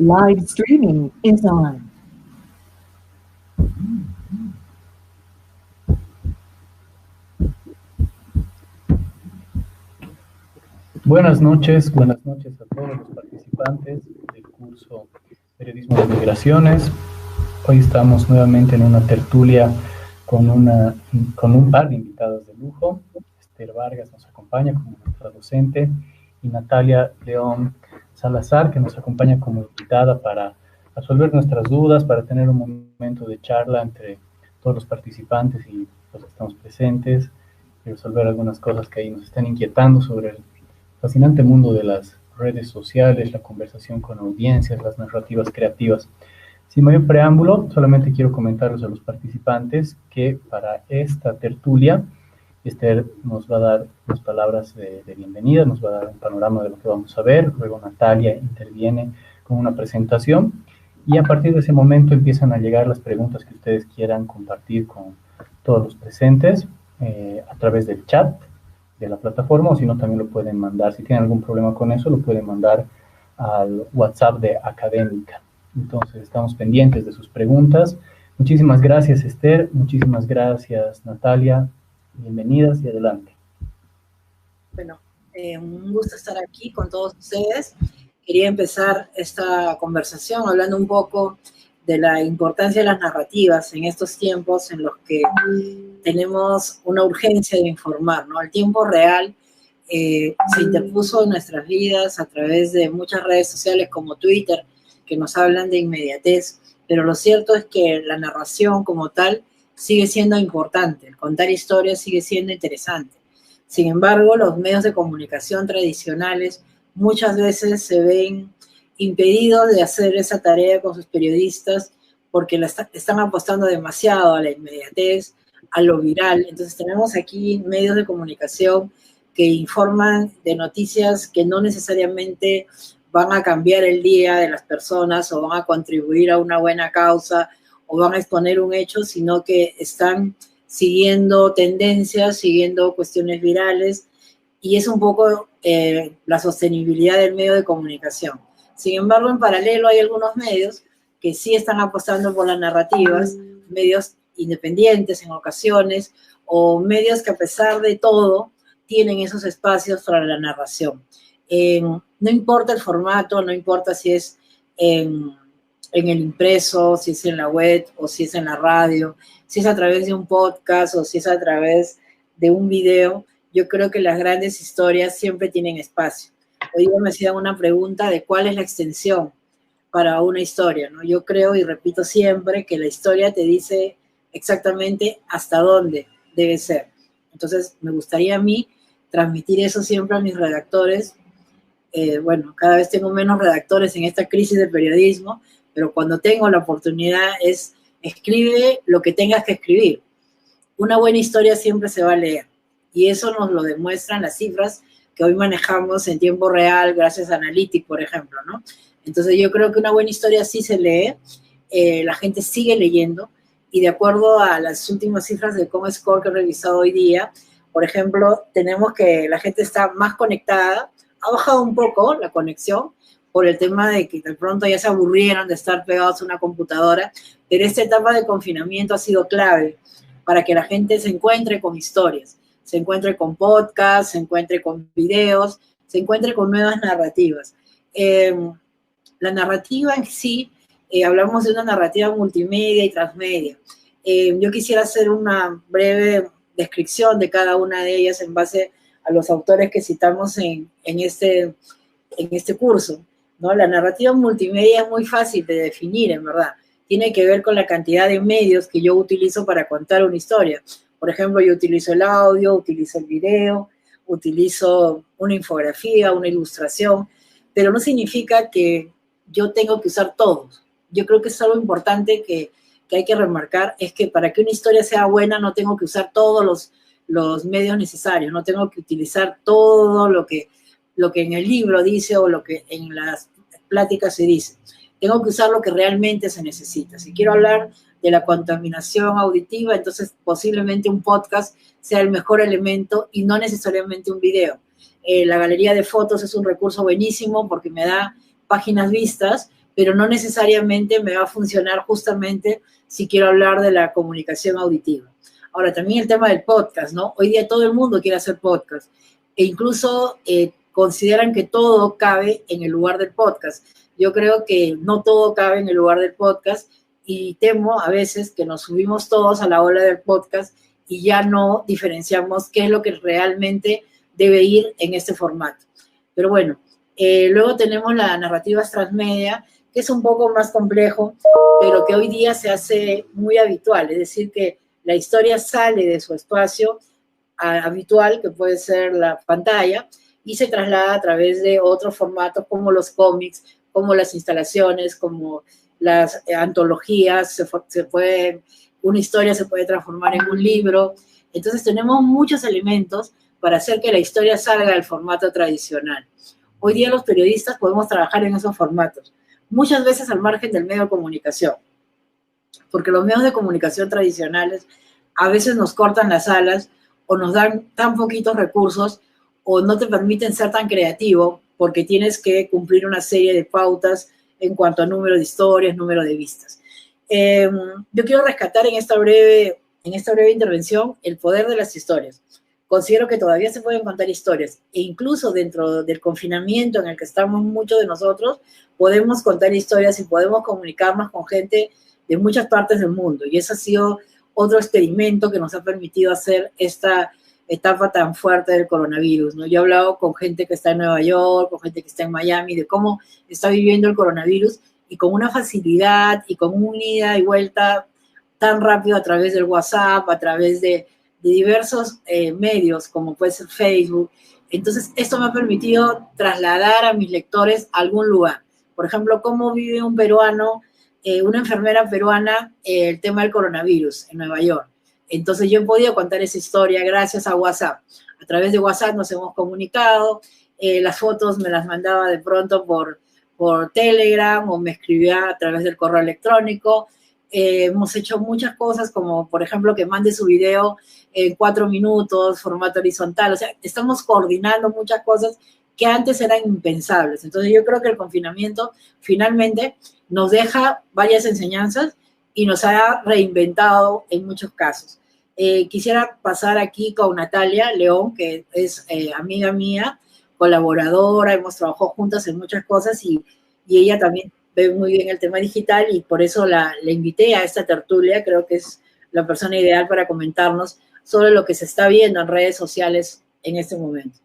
Live streaming is on. Buenas noches a todos los participantes del curso Periodismo de Migraciones. Hoy estamos nuevamente en una tertulia con un par de invitados de lujo. Esther Vargas nos acompaña como nuestra docente y Natalia León Salazar, que nos acompaña como invitada para resolver nuestras dudas, para tener un momento de charla entre todos los participantes y los que estamos presentes y resolver algunas cosas que ahí nos están inquietando sobre el fascinante mundo de las redes sociales, la conversación con audiencias, las narrativas creativas. Sin mayor preámbulo, solamente quiero comentarles a los participantes que para esta tertulia, Esther nos va a dar unas palabras de bienvenida, nos va a dar un panorama de lo que vamos a ver, luego Natalia interviene con una presentación y a partir de ese momento empiezan a llegar las preguntas que ustedes quieran compartir con todos los presentes a través del chat de la plataforma, o si no también lo pueden mandar, si tienen algún problema con eso, lo pueden mandar al WhatsApp de Académica. Entonces estamos pendientes de sus preguntas. Muchísimas gracias, Esther, muchísimas gracias, Natalia, bienvenidas y adelante. Bueno, un gusto estar aquí con todos ustedes. Quería empezar esta conversación hablando un poco de la importancia de las narrativas en estos tiempos en los que tenemos una urgencia de informar, ¿no? El tiempo real se interpuso en nuestras vidas a través de muchas redes sociales como Twitter, que nos hablan de inmediatez, pero lo cierto es que la narración como tal sigue siendo importante, el contar historias sigue siendo interesante. Sin embargo, los medios de comunicación tradicionales muchas veces se ven impedidos de hacer esa tarea con sus periodistas porque están apostando demasiado a la inmediatez, a lo viral. Entonces tenemos aquí medios de comunicación que informan de noticias que no necesariamente van a cambiar el día de las personas o van a contribuir a una buena causa o van a exponer un hecho, sino que están siguiendo tendencias, siguiendo cuestiones virales, y es un poco la sostenibilidad del medio de comunicación. Sin embargo, en paralelo hay algunos medios que sí están apostando por las narrativas, medios independientes en ocasiones, o medios que a pesar de todo tienen esos espacios para la narración. No importa el formato, no importa si es en el impreso, si es en la web o si es en la radio, si es a través de un podcast o si es a través de un video, yo creo que las grandes historias siempre tienen espacio. Hoy día me hacían una pregunta de cuál es la extensión para una historia, ¿no? Yo creo y repito siempre que la historia te dice exactamente hasta dónde debe ser. Entonces, me gustaría a mí transmitir eso siempre a mis redactores. Bueno, cada vez tengo menos redactores en esta crisis de periodismo, pero cuando tengo la oportunidad es escribe lo que tengas que escribir. Una buena historia siempre se va a leer y eso nos lo demuestran las cifras que hoy manejamos en tiempo real gracias a Analytics, por ejemplo, ¿no? Entonces yo creo que una buena historia sí se lee, la gente sigue leyendo y de acuerdo a las últimas cifras de Comscore que he revisado hoy día, por ejemplo, tenemos que la gente está más conectada, ha bajado un poco la conexión por el tema de que de pronto ya se aburrieron de estar pegados a una computadora, pero esta etapa de confinamiento ha sido clave para que la gente se encuentre con historias, se encuentre con podcasts, se encuentre con videos, se encuentre con nuevas narrativas. La narrativa en sí, hablamos de una narrativa multimedia y transmedia. Yo quisiera hacer una breve descripción de cada una de ellas en base a los autores que citamos en este curso, ¿no? La narrativa multimedia es muy fácil de definir, en verdad. Tiene que ver con la cantidad de medios que yo utilizo para contar una historia. Por ejemplo, yo utilizo el audio, utilizo el video, utilizo una infografía, una ilustración, pero no significa que yo tengo que usar todos. Yo creo que es algo importante que hay que remarcar, es que para que una historia sea buena no tengo que usar todos los medios necesarios, no tengo que utilizar todo lo que en el libro dice o lo que en las pláticas se dice. Tengo que usar lo que realmente se necesita. Si quiero hablar de la contaminación auditiva, entonces posiblemente un podcast sea el mejor elemento y no necesariamente un video. La galería de fotos es un recurso buenísimo porque me da páginas vistas, pero no necesariamente me va a funcionar justamente si quiero hablar de la comunicación auditiva. Ahora, también el tema del podcast, ¿no? Hoy día todo el mundo quiere hacer podcast e incluso consideran que todo cabe en el lugar del podcast. Yo creo que no todo cabe en el lugar del podcast y temo a veces que nos subimos todos a la ola del podcast y ya no diferenciamos qué es lo que realmente debe ir en este formato. Pero bueno, luego tenemos la narrativa transmedia, que es un poco más complejo, pero que hoy día se hace muy habitual, es decir, que la historia sale de su espacio habitual, que puede ser la pantalla, y se traslada a través de otros formatos como los cómics, como las instalaciones, como las antologías, una historia se puede transformar en un libro. Entonces tenemos muchos elementos para hacer que la historia salga del formato tradicional. Hoy día los periodistas podemos trabajar en esos formatos, muchas veces al margen del medio de comunicación, porque los medios de comunicación tradicionales a veces nos cortan las alas o nos dan tan poquitos recursos o no te permiten ser tan creativo porque tienes que cumplir una serie de pautas en cuanto a número de historias, número de vistas. Yo quiero rescatar en esta breve intervención el poder de las historias. Considero que todavía se pueden contar historias e incluso dentro del confinamiento en el que estamos muchos de nosotros, podemos contar historias y podemos comunicarnos con gente de muchas partes del mundo. Y ese ha sido otro experimento que nos ha permitido hacer esta etapa tan fuerte del coronavirus, ¿no? Yo he hablado con gente que está en Nueva York, con gente que está en Miami, de cómo está viviendo el coronavirus y con una facilidad y con una ida y vuelta tan rápido a través del WhatsApp, a través de diversos medios, como puede ser Facebook. Entonces, esto me ha permitido trasladar a mis lectores a algún lugar. Por ejemplo, cómo vive un peruano, una enfermera peruana, el tema del coronavirus en Nueva York. Entonces, yo he podido contar esa historia gracias a WhatsApp. A través de WhatsApp nos hemos comunicado, las fotos me las mandaba de pronto por Telegram o me escribía a través del correo electrónico. Hemos hecho muchas cosas, como por ejemplo que mande su video en 4 minutos, formato horizontal. O sea, estamos coordinando muchas cosas que antes eran impensables. Entonces yo creo que el confinamiento finalmente nos deja varias enseñanzas y nos ha reinventado en muchos casos. Quisiera pasar aquí con Natalia León, que es amiga mía, colaboradora, hemos trabajado juntas en muchas cosas y ella también ve muy bien el tema digital y por eso la invité a esta tertulia. Creo que es la persona ideal para comentarnos sobre lo que se está viendo en redes sociales en este momento.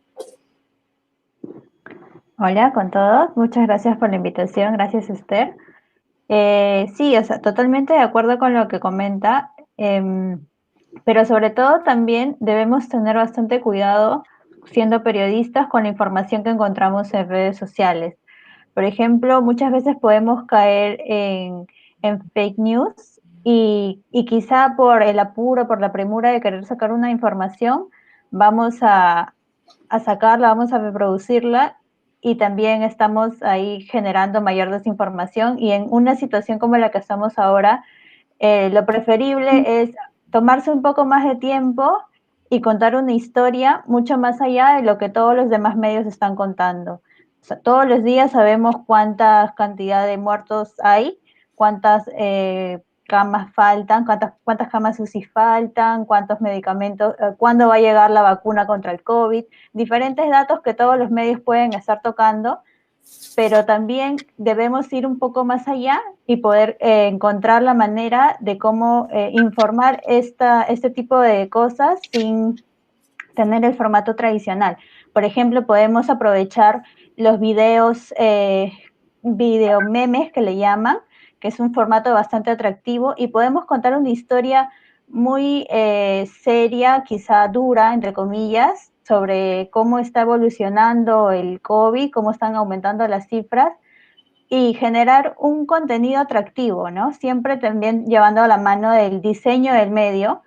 Hola con todos, muchas gracias por la invitación, gracias Esther. Sí, o sea, totalmente de acuerdo con lo que comenta, pero sobre todo también debemos tener bastante cuidado siendo periodistas con la información que encontramos en redes sociales. Por ejemplo, muchas veces podemos caer en fake news y quizá por el apuro, por la premura de querer sacar una información, vamos a sacarla, vamos a reproducirla y también estamos ahí generando mayor desinformación y en una situación como la que estamos ahora, lo preferible es tomarse un poco más de tiempo y contar una historia mucho más allá de lo que todos los demás medios están contando. O sea, todos los días sabemos cuánta cantidad de muertos hay, cuántas camas faltan, cuántas camas UCI faltan, cuántos medicamentos, cuándo va a llegar la vacuna contra el COVID, diferentes datos que todos los medios pueden estar tocando, pero también debemos ir un poco más allá y poder encontrar la manera de cómo informar este tipo de cosas sin tener el formato tradicional. Por ejemplo, podemos aprovechar los videos, video memes que le llaman, que es un formato bastante atractivo y podemos contar una historia muy seria, quizá dura, entre comillas, sobre cómo está evolucionando el COVID, cómo están aumentando las cifras y generar un contenido atractivo, ¿no? Siempre también llevando a la mano del diseño del medio,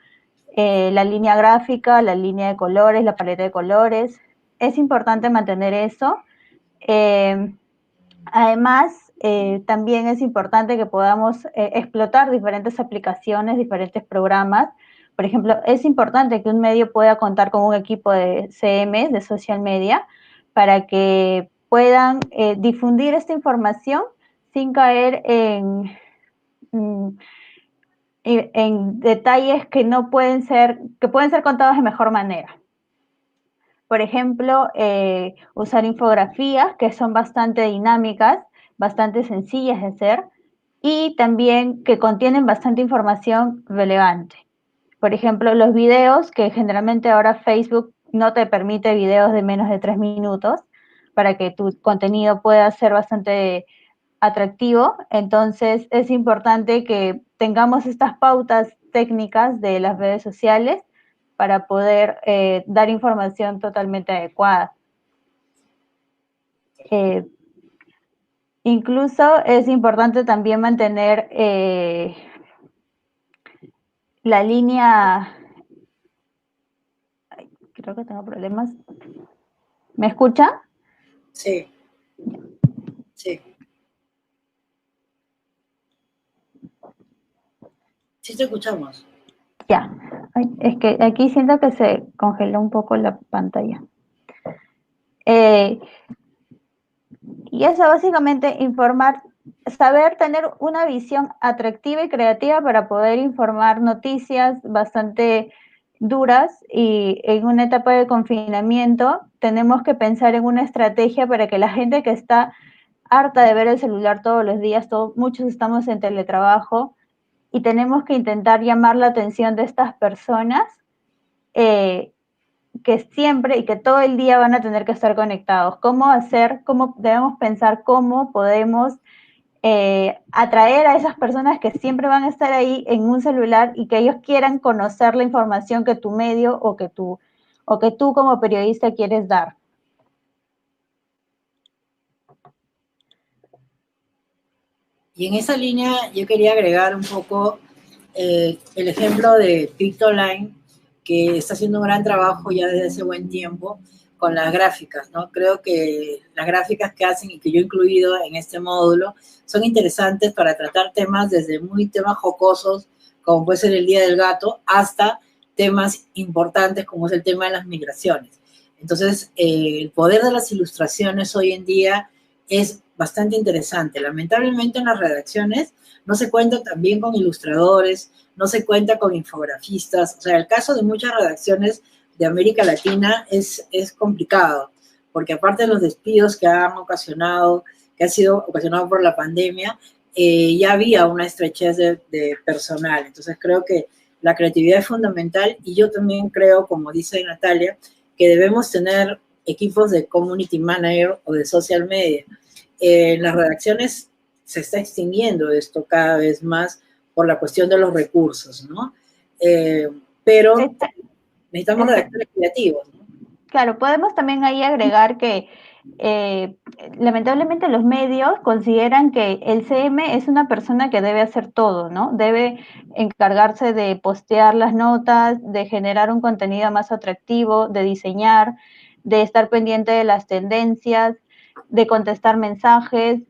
la línea gráfica, la línea de colores, la paleta de colores. Es importante mantener eso. Además, también es importante que podamos explotar diferentes aplicaciones, diferentes programas. Por ejemplo, es importante que un medio pueda contar con un equipo de CM, de social media, para que puedan difundir esta información sin caer en detalles que no pueden ser, que pueden ser contados de mejor manera. Por ejemplo, usar infografías que son bastante dinámicas, bastante sencillas de hacer y también que contienen bastante información relevante. Por ejemplo, los videos, que generalmente ahora Facebook no te permite videos de menos de 3 minutos para que tu contenido pueda ser bastante atractivo. Entonces, es importante que tengamos estas pautas técnicas de las redes sociales para poder dar información totalmente adecuada. Incluso es importante también mantener la línea. Creo que tengo problemas. ¿Me escucha? Sí. Sí. Sí te escuchamos. Ya. Ay, es que aquí siento que se congeló un poco la pantalla. Y eso básicamente informar, saber tener una visión atractiva y creativa para poder informar noticias bastante duras, y en una etapa de confinamiento tenemos que pensar en una estrategia para que la gente que está harta de ver el celular todos los días, muchos estamos en teletrabajo y tenemos que intentar llamar la atención de estas personas que siempre y que todo el día van a tener que estar conectados. Cómo debemos pensar cómo podemos atraer a esas personas que siempre van a estar ahí en un celular y que ellos quieran conocer la información que tu medio o que tú como periodista quieres dar. Y en esa línea yo quería agregar un poco el ejemplo de Pictoline, que está haciendo un gran trabajo ya desde hace buen tiempo con las gráficas, ¿no? Creo que las gráficas que hacen y que yo he incluido en este módulo son interesantes para tratar temas desde muy temas jocosos, como puede ser el Día del Gato, hasta temas importantes como es el tema de las migraciones. Entonces, el poder de las ilustraciones hoy en día es bastante interesante. Lamentablemente en las redacciones no se cuenta también con ilustradores, no se cuenta con infografistas. O sea, el caso de muchas redacciones de América Latina es complicado, porque aparte de los despidos que han sido ocasionados por la pandemia, ya había una estrechez de personal. Entonces creo que la creatividad es fundamental y yo también creo, como dice Natalia, que debemos tener equipos de community manager o de social media. En las redacciones se está extinguiendo esto cada vez más por la cuestión de los recursos, ¿no? Pero necesitamos redactores creativos, ¿no? Claro, podemos también ahí agregar que lamentablemente los medios consideran que el CM es una persona que debe hacer todo, ¿no? Debe encargarse de postear las notas, de generar un contenido más atractivo, de diseñar, de estar pendiente de las tendencias, de contestar mensajes,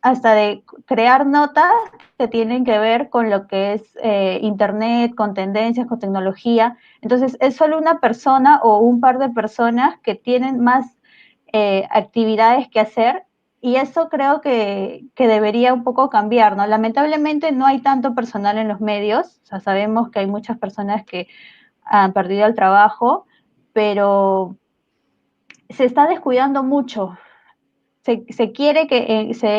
hasta de crear notas que tienen que ver con lo que es internet, con tendencias, con tecnología. Entonces, es solo una persona o un par de personas que tienen más actividades que hacer, y eso creo que debería un poco cambiar, ¿no? Lamentablemente no hay tanto personal en los medios, o sea, sabemos que hay muchas personas que han perdido el trabajo, pero se está descuidando mucho. Se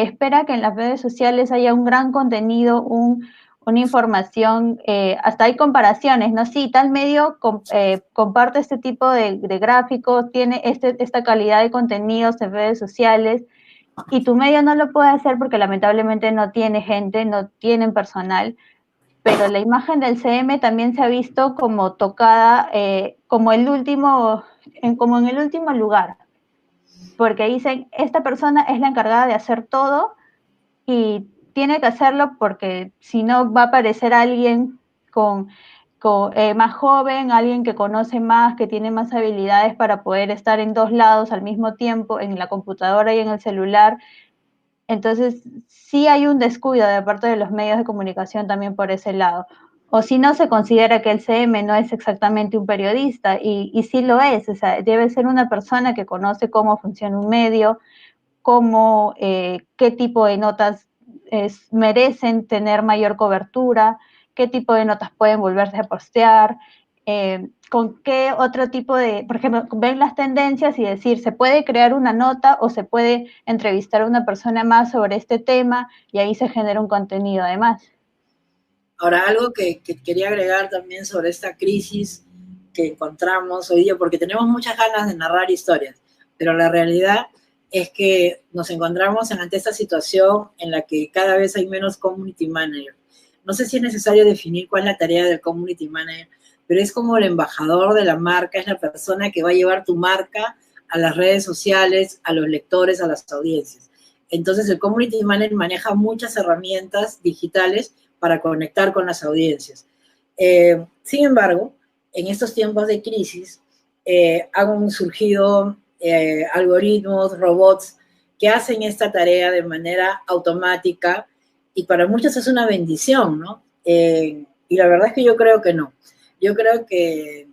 espera que en las redes sociales haya un gran contenido, una información, hasta hay comparaciones, ¿no? Sí, tal medio comparte este tipo de gráficos, tiene esta calidad de contenidos en redes sociales, y tu medio no lo puede hacer porque lamentablemente no tiene gente, no tienen personal, pero la imagen del CM también se ha visto como tocada, como en el último lugar, porque dicen, esta persona es la encargada de hacer todo y tiene que hacerlo porque si no va a aparecer alguien más joven, alguien que conoce más, que tiene más habilidades para poder estar en dos lados al mismo tiempo, en la computadora y en el celular. Entonces, sí hay un descuido de parte de los medios de comunicación también por ese lado. O si no, se considera que el CM no es exactamente un periodista, y sí lo es, o sea, debe ser una persona que conoce cómo funciona un medio, cómo, qué tipo de notas merecen tener mayor cobertura, qué tipo de notas pueden volverse a postear, con qué otro tipo de, por ejemplo, ven las tendencias y decir, se puede crear una nota o se puede entrevistar a una persona más sobre este tema y ahí se genera un contenido además. Ahora, algo que quería agregar también sobre esta crisis que encontramos hoy día, porque tenemos muchas ganas de narrar historias, pero la realidad es que nos encontramos ante esta situación en la que cada vez hay menos community manager. No sé si es necesario definir cuál es la tarea del community manager, pero es como el embajador de la marca, es la persona que va a llevar tu marca a las redes sociales, a los lectores, a las audiencias. Entonces el community manager maneja muchas herramientas digitales para conectar con las audiencias. Sin embargo, en estos tiempos de crisis han surgido algoritmos, robots que hacen esta tarea de manera automática y para muchos es una bendición, ¿no? Y la verdad es que yo creo que no. Yo creo que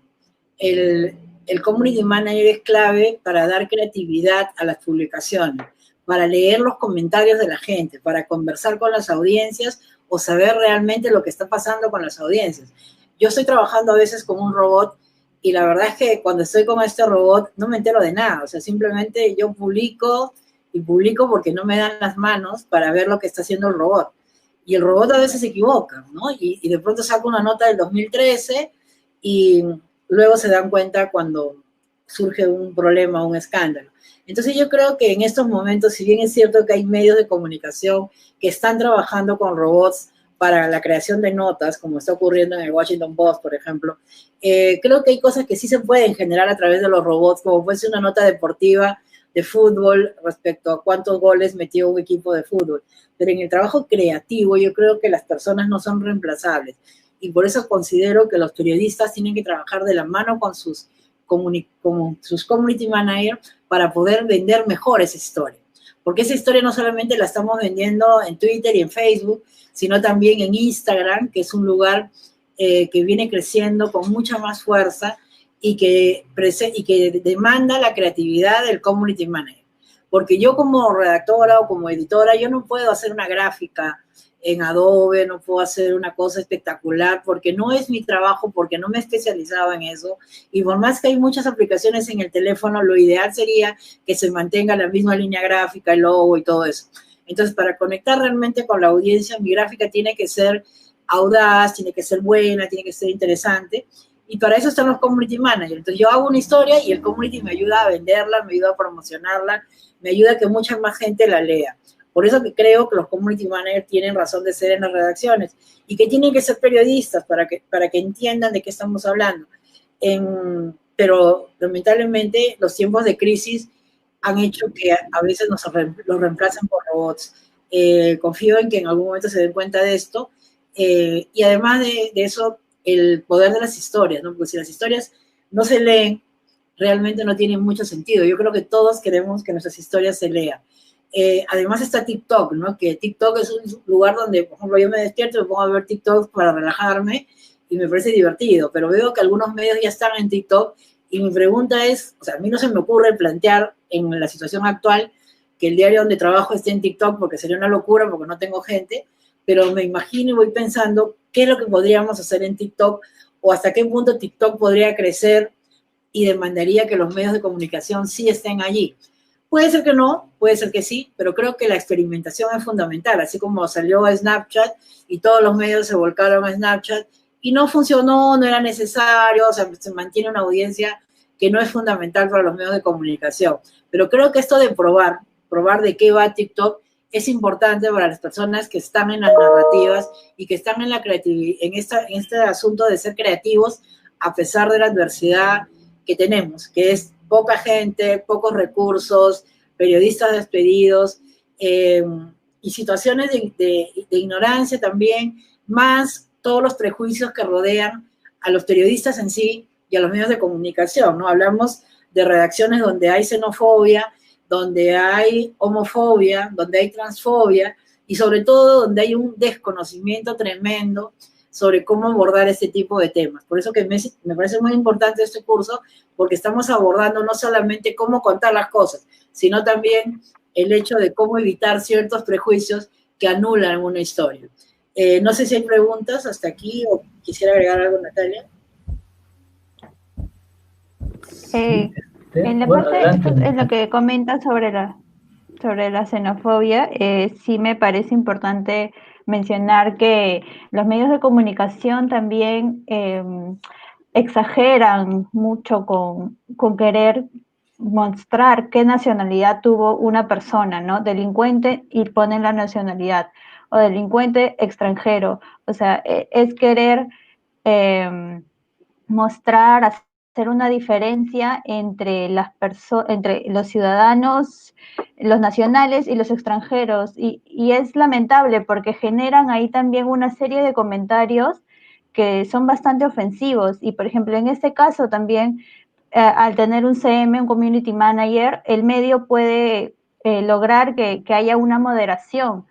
el community manager es clave para dar creatividad a las publicaciones, para leer los comentarios de la gente, para conversar con las audiencias o saber realmente lo que está pasando con las audiencias. Yo estoy trabajando a veces con un robot y la verdad es que cuando estoy con este robot no me entero de nada, o sea, simplemente yo publico y publico porque no me dan las manos para ver lo que está haciendo el robot. Y el robot a veces se equivoca, ¿no? Y de pronto saco una nota del 2013 y luego se dan cuenta cuando surge un problema, un escándalo. Entonces yo creo que en estos momentos, si bien es cierto que hay medios de comunicación que están trabajando con robots para la creación de notas, como está ocurriendo en el Washington Post, por ejemplo, creo que hay cosas que sí se pueden generar a través de los robots, como puede ser una nota deportiva de fútbol respecto a cuántos goles metió un equipo de fútbol. Pero en el trabajo creativo yo creo que las personas no son reemplazables. Y por eso considero que los periodistas tienen que trabajar de la mano con sus community managers para poder vender mejor esa historia. Porque esa historia no solamente la estamos vendiendo en Twitter y en Facebook, sino también en Instagram, que es un lugar que viene creciendo con mucha más fuerza y que demanda la creatividad del community manager. Porque yo como redactora o como editora, yo no puedo hacer una gráfica en Adobe, no puedo hacer una cosa espectacular porque no es mi trabajo, porque no me he especializado en eso. Y por más que hay muchas aplicaciones en el teléfono, lo ideal sería que se mantenga la misma línea gráfica, el logo y todo eso. Entonces, para conectar realmente con la audiencia, mi gráfica tiene que ser audaz, tiene que ser buena, tiene que ser interesante. Y para eso están los community managers. Entonces, yo hago una historia y el community me ayuda a venderla, me ayuda a promocionarla, me ayuda a que mucha más gente la lea. Por eso que creo que los community managers tienen razón de ser en las redacciones y que tienen que ser periodistas para que entiendan de qué estamos hablando. Pero lamentablemente los tiempos de crisis han hecho que a veces los reemplacen por robots. Confío en que en algún momento se den cuenta de esto. Y además de eso, el poder de las historias, ¿no? Porque si las historias no se leen, realmente no tienen mucho sentido. Yo creo que todos queremos que nuestras historias se lean. Además está TikTok, ¿no? Que TikTok es un lugar donde, por ejemplo, yo me despierto y me pongo a ver TikTok para relajarme y me parece divertido, pero veo que algunos medios ya están en TikTok y mi pregunta es, o sea, a mí no se me ocurre plantear en la situación actual que el diario donde trabajo esté en TikTok porque sería una locura porque no tengo gente, pero me imagino y voy pensando qué es lo que podríamos hacer en TikTok o hasta qué punto TikTok podría crecer y demandaría que los medios de comunicación sí estén allí. Puede ser que no, puede ser que sí, pero creo que la experimentación es fundamental, así como salió Snapchat y todos los medios se volcaron a Snapchat y no funcionó, no era necesario, o sea, se mantiene una audiencia que no es fundamental para los medios de comunicación. Pero creo que esto de probar de qué va TikTok es importante para las personas que están en las narrativas y que están en la creatividad, en este asunto de ser creativos a pesar de la adversidad que tenemos, que es poca gente, pocos recursos, periodistas despedidos y situaciones de ignorancia también, más todos los prejuicios que rodean a los periodistas en sí y a los medios de comunicación, ¿no? Hablamos de redacciones donde hay xenofobia, donde hay homofobia, donde hay transfobia y sobre todo donde hay un desconocimiento tremendo sobre cómo abordar este tipo de temas. Por eso que me parece muy importante este curso, porque estamos abordando no solamente cómo contar las cosas, sino también el hecho de cómo evitar ciertos prejuicios que anulan una historia. No sé si hay preguntas hasta aquí o quisiera agregar algo, Natalia. En la Bueno, parte, adelante. en lo que comenta sobre la xenofobia, sí me parece importante mencionar que los medios de comunicación también exageran mucho con querer mostrar qué nacionalidad tuvo una persona, ¿no? Delincuente, y ponen la nacionalidad, o delincuente extranjero. O sea, es querer mostrar, hacer una diferencia entre entre los ciudadanos, los nacionales y los extranjeros. Y es lamentable porque generan ahí también una serie de comentarios que son bastante ofensivos. Y, por ejemplo, en este caso también, al tener un CM, un Community Manager, el medio puede lograr que haya una moderación.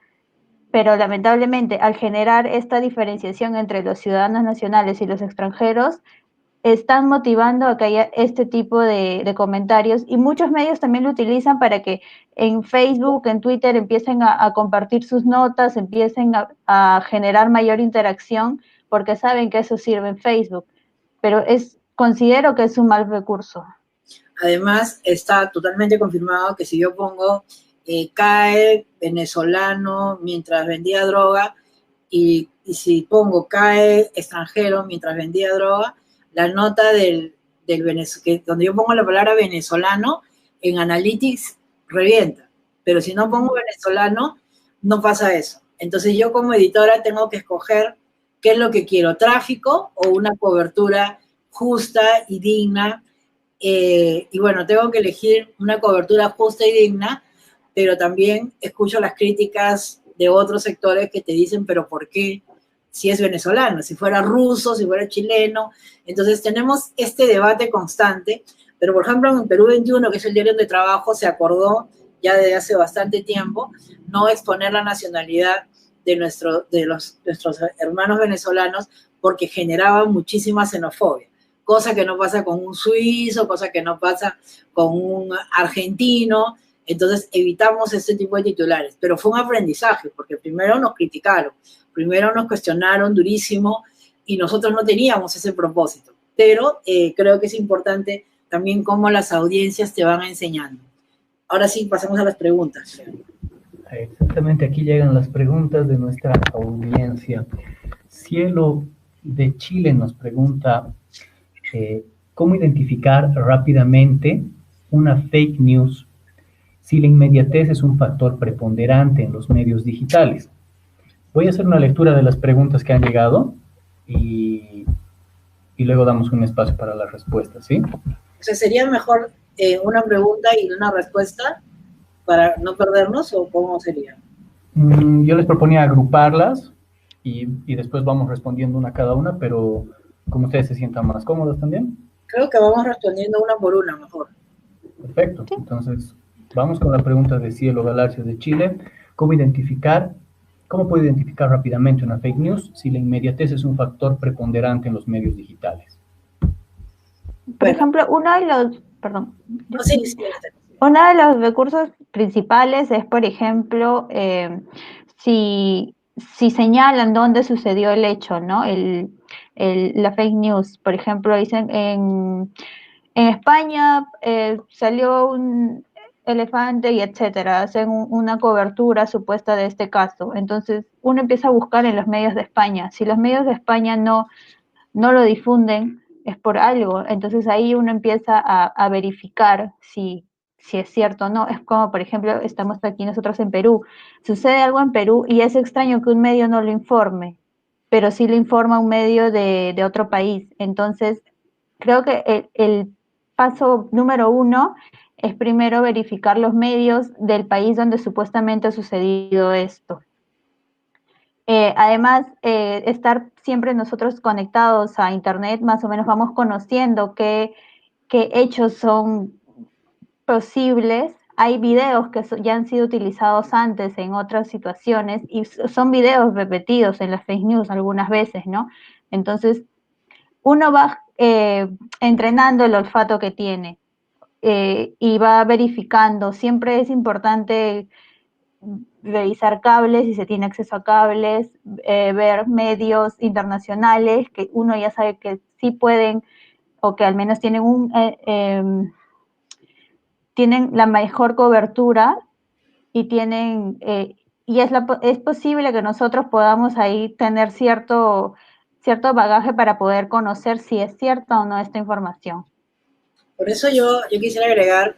Pero lamentablemente, al generar esta diferenciación entre los ciudadanos nacionales y los extranjeros, están motivando a que haya este tipo de comentarios, y muchos medios también lo utilizan para que en Facebook, en Twitter empiecen a compartir sus notas, empiecen a generar mayor interacción, porque saben que eso sirve en Facebook, pero considero que es un mal recurso. Además, está totalmente confirmado que si yo pongo CAE venezolano mientras vendía droga y si pongo CAE extranjero mientras vendía droga, la nota donde yo pongo la palabra venezolano, en Analytics revienta. Pero si no pongo venezolano, no pasa eso. Entonces yo como editora tengo que escoger qué es lo que quiero, tráfico o una cobertura justa y digna. Y bueno, tengo que elegir una cobertura justa y digna, pero también escucho las críticas de otros sectores que te dicen, pero ¿por qué? Si es venezolano, si fuera ruso, si fuera chileno. Entonces tenemos este debate constante, pero por ejemplo en Perú 21, que es el diario de trabajo, se acordó ya desde hace bastante tiempo no exponer la nacionalidad de nuestros hermanos venezolanos porque generaba muchísima xenofobia, cosa que no pasa con un suizo, cosa que no pasa con un argentino. Entonces evitamos este tipo de titulares, pero fue un aprendizaje, porque primero nos criticaron, primero nos cuestionaron durísimo y nosotros no teníamos ese propósito, pero creo que es importante también cómo las audiencias te van enseñando. Ahora sí, pasamos a las preguntas. Exactamente, aquí llegan las preguntas de nuestra audiencia. Cielo de Chile nos pregunta, ¿cómo identificar rápidamente una fake news si la inmediatez es un factor preponderante en los medios digitales? Voy a hacer una lectura de las preguntas que han llegado y luego damos un espacio para las respuestas, ¿sí? O sea, ¿sería mejor una pregunta y una respuesta para no perdernos, o cómo sería? Yo les proponía agruparlas y después vamos respondiendo una a cada una, pero como ustedes se sientan más cómodos también. Creo que vamos respondiendo una por una mejor. Perfecto. Entonces, vamos con la pregunta de Cielo Galarcio de Chile. ¿Cómo puedo identificar rápidamente una fake news si la inmediatez es un factor preponderante en los medios digitales? Por ejemplo, uno de los recursos principales es, por ejemplo, si señalan dónde sucedió el hecho, ¿no? La fake news. Por ejemplo, dicen en España salió un elefante y etcétera, hacen una cobertura supuesta de este caso. Entonces, uno empieza a buscar en los medios de España. Si los medios de España no lo difunden, es por algo. Entonces ahí uno empieza a verificar si es cierto o no. Es como, por ejemplo, estamos aquí nosotros en Perú. Sucede algo en Perú y es extraño que un medio no lo informe, pero sí lo informa un medio de otro país. Entonces, creo que el paso número 1 es primero verificar los medios del país donde supuestamente ha sucedido esto. Además, estar siempre nosotros conectados a Internet, más o menos vamos conociendo qué hechos son posibles. Hay videos que ya han sido utilizados antes en otras situaciones y son videos repetidos en las fake news algunas veces, ¿no? Entonces, uno va entrenando el olfato que tiene. y va verificando. Siempre es importante revisar cables, si se tiene acceso a cables, ver medios internacionales que uno ya sabe que sí pueden o que al menos tienen la mejor cobertura y es posible que nosotros podamos ahí tener cierto bagaje para poder conocer si es cierta o no esta información. Por eso yo quisiera agregar,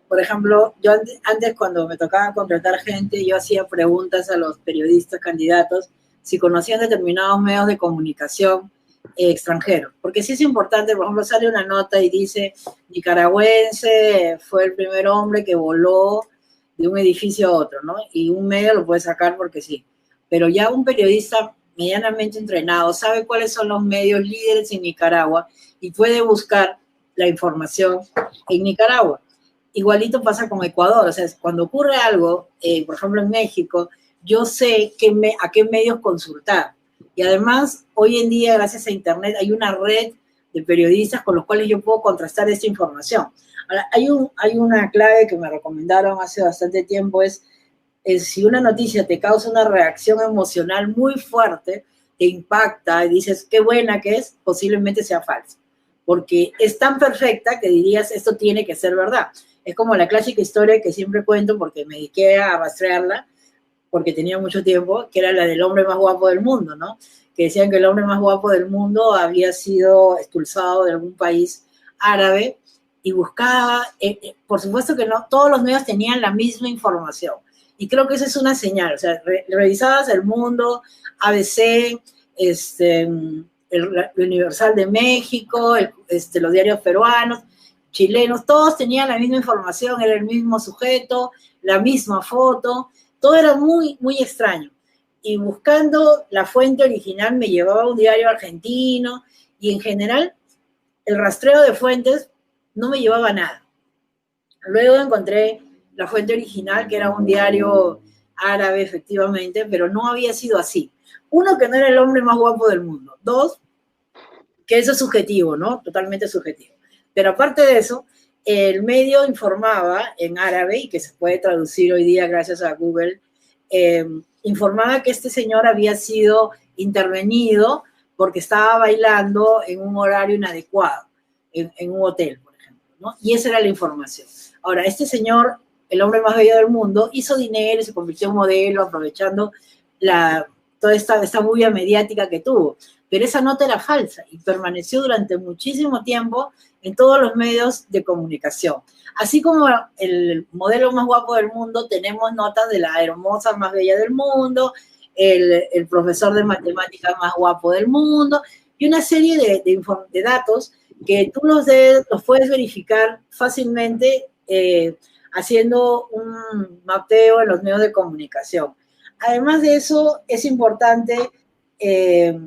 por ejemplo, yo antes cuando me tocaba contratar gente, yo hacía preguntas a los periodistas candidatos si conocían determinados medios de comunicación extranjeros. Porque sí es importante, por ejemplo, sale una nota y dice, nicaragüense fue el primer hombre que voló de un edificio a otro, ¿no? Y un medio lo puede sacar porque sí. Pero ya un periodista medianamente entrenado sabe cuáles son los medios líderes en Nicaragua y puede buscar la información en Nicaragua. Igualito pasa con Ecuador, o sea, cuando ocurre algo, por ejemplo en México, yo sé a qué medios consultar. Y además, hoy en día, gracias a Internet, hay una red de periodistas con los cuales yo puedo contrastar esta información. Ahora, hay una clave que me recomendaron hace bastante tiempo, es si una noticia te causa una reacción emocional muy fuerte, te impacta y dices, qué buena que es, posiblemente sea falsa. Porque es tan perfecta que dirías, esto tiene que ser verdad. Es como la clásica historia que siempre cuento porque me dediqué a rastrearla, porque tenía mucho tiempo, que era la del hombre más guapo del mundo, ¿no? Que decían que el hombre más guapo del mundo había sido expulsado de algún país árabe y buscaba, por supuesto que no, todos los medios tenían la misma información. Y creo que esa es una señal, o sea, revisabas El Mundo, ABC, el Universal de México, los diarios peruanos, chilenos, todos tenían la misma información, era el mismo sujeto, la misma foto, todo era muy, muy extraño. Y buscando la fuente original me llevaba a un diario argentino y en general el rastreo de fuentes no me llevaba a nada. Luego encontré la fuente original, que era un diario árabe, efectivamente, pero no había sido así. Uno, que no era el hombre más guapo del mundo. Dos, que eso es subjetivo, ¿no? Totalmente subjetivo. Pero aparte de eso, el medio informaba en árabe, y que se puede traducir hoy día gracias a Google, informaba que este señor había sido intervenido porque estaba bailando en un horario inadecuado, en un hotel, por ejemplo, ¿no? Y esa era la información. Ahora, este señor, el hombre más bello del mundo, hizo dinero y se convirtió en modelo, aprovechando toda esta bulla mediática que tuvo. Pero esa nota era falsa y permaneció durante muchísimo tiempo en todos los medios de comunicación. Así como el modelo más guapo del mundo, tenemos notas de la hermosa más bella del mundo, el profesor de matemáticas más guapo del mundo, y una serie de datos que tú los puedes verificar fácilmente haciendo un mapeo en los medios de comunicación. Además de eso, es importante que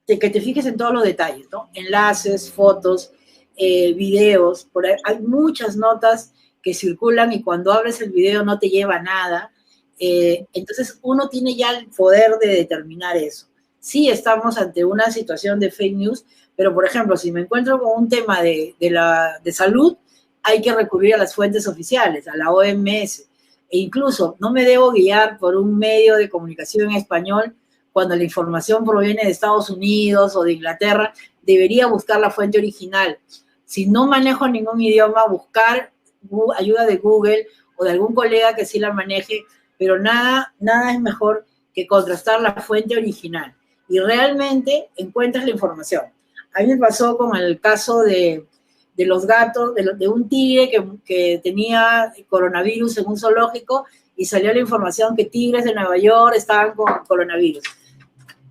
te fijes en todos los detalles, ¿no? Enlaces, fotos, videos, por ahí hay muchas notas que circulan y cuando abres el video no te lleva a nada. Entonces uno tiene ya el poder de determinar eso. Sí estamos ante una situación de fake news, pero por ejemplo, si me encuentro con un tema de salud, hay que recurrir a las fuentes oficiales, a la OMS, e incluso no me debo guiar por un medio de comunicación en español cuando la información proviene de Estados Unidos o de Inglaterra. Debería buscar la fuente original. Si no manejo ningún idioma, buscar ayuda de Google o de algún colega que sí la maneje, pero nada es mejor que contrastar la fuente original. Y realmente encuentras la información. A mí me pasó con el caso de los gatos, de un tigre que tenía coronavirus en un zoológico y salió la información que tigres de Nueva York estaban con coronavirus.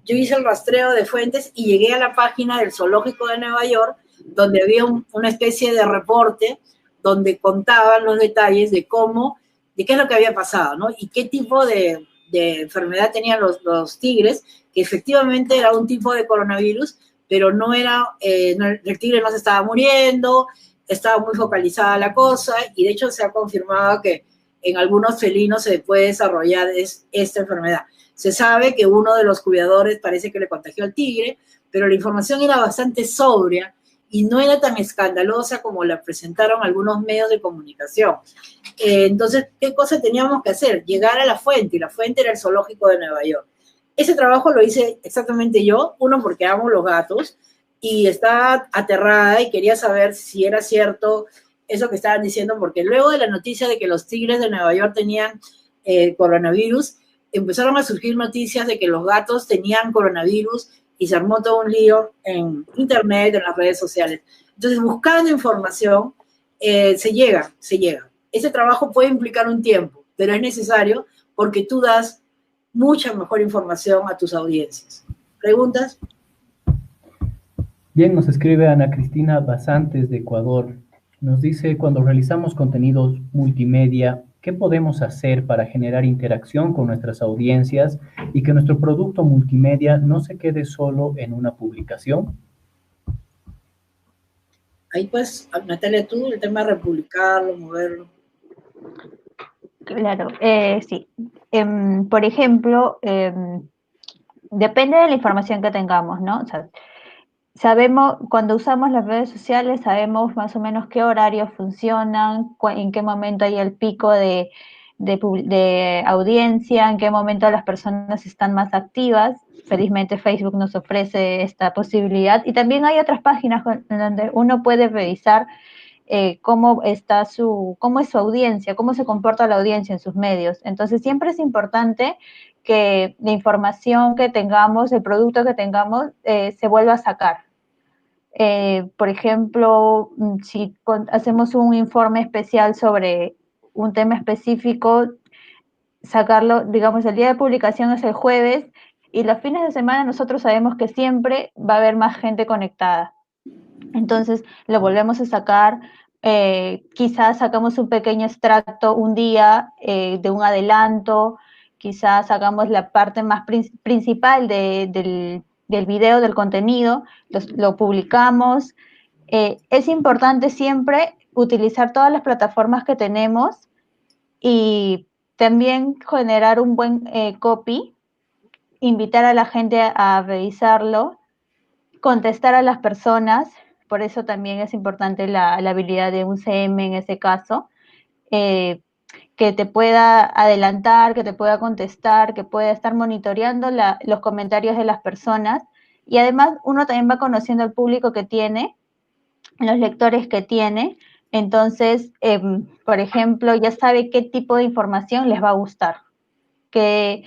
Yo hice el rastreo de fuentes y llegué a la página del zoológico de Nueva York, donde había una especie de reporte donde contaban los detalles de qué es lo que había pasado, ¿no? Y qué tipo de enfermedad tenían los tigres, que efectivamente era un tipo de coronavirus, pero no era, el tigre no se estaba muriendo, estaba muy focalizada la cosa, y de hecho se ha confirmado que en algunos felinos se puede desarrollar esta enfermedad. Se sabe que uno de los cuidadores parece que le contagió al tigre, pero la información era bastante sobria y no era tan escandalosa como la presentaron algunos medios de comunicación. Entonces, ¿qué cosa teníamos que hacer? Llegar a la fuente, y la fuente era el zoológico de Nueva York. Ese trabajo lo hice exactamente yo, uno porque amo los gatos, y estaba aterrada y quería saber si era cierto eso que estaban diciendo, porque luego de la noticia de que los tigres de Nueva York tenían coronavirus, empezaron a surgir noticias de que los gatos tenían coronavirus y se armó todo un lío en internet, en las redes sociales. Entonces, buscando información, se llega. Ese trabajo puede implicar un tiempo, pero es necesario porque tú das mucha mejor información a tus audiencias. ¿Preguntas? Bien, nos escribe Ana Cristina Basantes de Ecuador. Nos dice, cuando realizamos contenidos multimedia, ¿qué podemos hacer para generar interacción con nuestras audiencias y que nuestro producto multimedia no se quede solo en una publicación? Ahí pues, Natalia, tú, el tema de republicarlo, moverlo. Claro, sí. Por ejemplo, depende de la información que tengamos, ¿no? O sea, sabemos, cuando usamos las redes sociales, sabemos más o menos qué horarios funcionan, en qué momento hay el pico de audiencia, en qué momento las personas están más activas. Felizmente Facebook nos ofrece esta posibilidad. Y también hay otras páginas en donde uno puede revisar cómo es su audiencia, cómo se comporta la audiencia en sus medios. Entonces, siempre es importante que la información que tengamos, el producto que tengamos, se vuelva a sacar. Por ejemplo, si hacemos un informe especial sobre un tema específico, sacarlo, digamos, el día de publicación es el jueves, y los fines de semana nosotros sabemos que siempre va a haber más gente conectada. Entonces, lo volvemos a sacar. Quizás sacamos un pequeño extracto un día de un adelanto, quizás sacamos la parte más principal del video, del contenido, lo publicamos. Es importante siempre utilizar todas las plataformas que tenemos y también generar un buen copy, invitar a la gente a revisarlo, contestar a las personas. Por eso también es importante la habilidad de un CM en ese caso, que te pueda adelantar, que te pueda contestar, que pueda estar monitoreando los comentarios de las personas. Y además uno también va conociendo el público que tiene, los lectores que tiene. Entonces, por ejemplo, ya sabe qué tipo de información les va a gustar, qué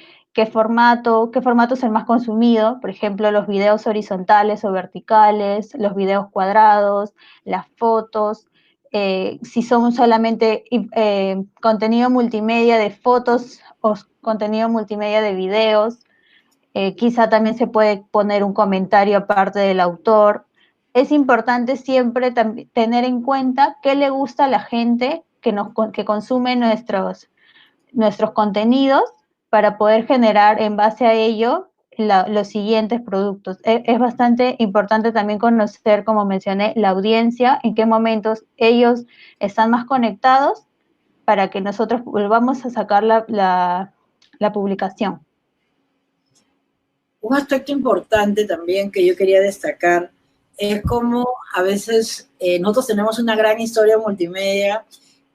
formato es el más consumido. Por ejemplo, los videos horizontales o verticales, los videos cuadrados, las fotos. Si son solamente contenido multimedia de fotos o contenido multimedia de videos, quizá también se puede poner un comentario aparte del autor. Es importante siempre tener en cuenta qué le gusta a la gente que consume nuestros contenidos, para poder generar en base a ello los siguientes productos. Es bastante importante también conocer, como mencioné, la audiencia, en qué momentos ellos están más conectados, para que nosotros volvamos a sacar la publicación. Un aspecto importante también que yo quería destacar es cómo a veces nosotros tenemos una gran historia multimedia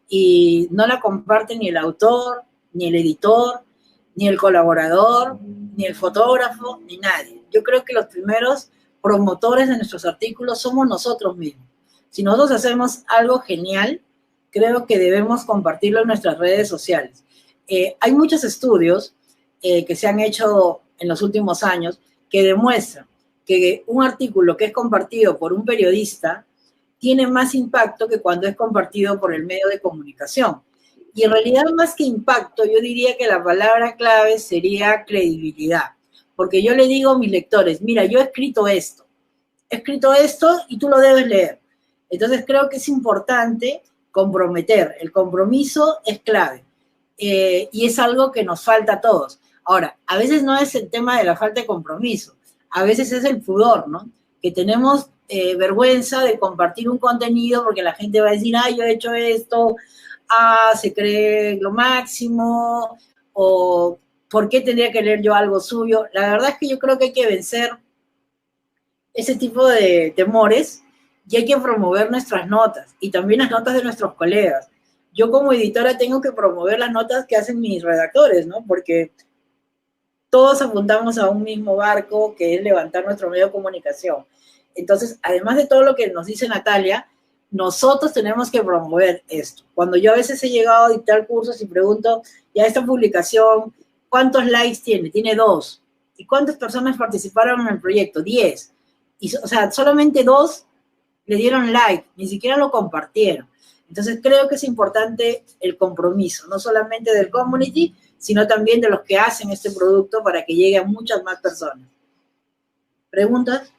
y no la comparte ni el autor, ni el editor, ni el colaborador, ni el fotógrafo, ni nadie. Yo creo que los primeros promotores de nuestros artículos somos nosotros mismos. Si nosotros hacemos algo genial, creo que debemos compartirlo en nuestras redes sociales. Hay muchos estudios que se han hecho en los últimos años que demuestran que un artículo que es compartido por un periodista tiene más impacto que cuando es compartido por el medio de comunicación. Y en realidad, más que impacto, yo diría que la palabra clave sería credibilidad. Porque yo le digo a mis lectores, mira, yo he escrito esto y tú lo debes leer. Entonces creo que es importante comprometer. El compromiso es clave. Y es algo que nos falta a todos. Ahora, a veces no es el tema de la falta de compromiso, a veces es el pudor, ¿no? Que tenemos vergüenza de compartir un contenido porque la gente va a decir, yo he hecho esto, se cree lo máximo, o ¿por qué tendría que leer yo algo suyo? La verdad es que yo creo que hay que vencer ese tipo de temores y hay que promover nuestras notas y también las notas de nuestros colegas. Yo como editora tengo que promover las notas que hacen mis redactores, ¿no? Porque todos apuntamos a un mismo barco, que es levantar nuestro medio de comunicación. Entonces, además de todo lo que nos dice Natalia, nosotros tenemos que promover esto. Cuando yo a veces he llegado a dictar cursos y pregunto, ya esta publicación, ¿cuántos likes tiene? Tiene 2. ¿Y cuántas personas participaron en el proyecto? 10. Y, o sea, solamente 2 le dieron like, ni siquiera lo compartieron. Entonces, creo que es importante el compromiso, no solamente del community, sino también de los que hacen este producto para que llegue a muchas más personas. ¿Preguntas?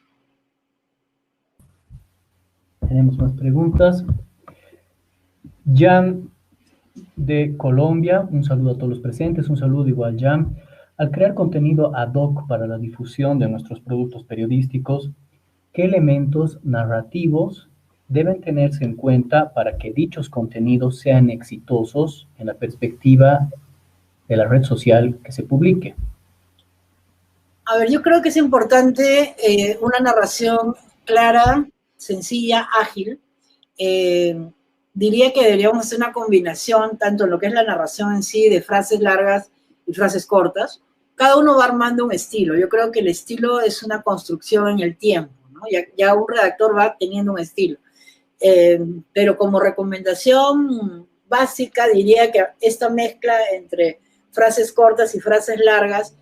Tenemos más preguntas. Jan de Colombia, un saludo a todos los presentes, un saludo igual, Jan. Al crear contenido ad hoc para la difusión de nuestros productos periodísticos, ¿qué elementos narrativos deben tenerse en cuenta para que dichos contenidos sean exitosos en la perspectiva de la red social que se publique? A ver, yo creo que es importante una narración clara, sencilla, ágil. Diría que deberíamos hacer una combinación, tanto en lo que es la narración en sí, de frases largas y frases cortas. Cada uno va armando un estilo. Yo creo que el estilo es una construcción en el tiempo, ¿no? Ya un redactor va teniendo un estilo. Pero como recomendación básica, diría que esta mezcla entre frases cortas y frases largas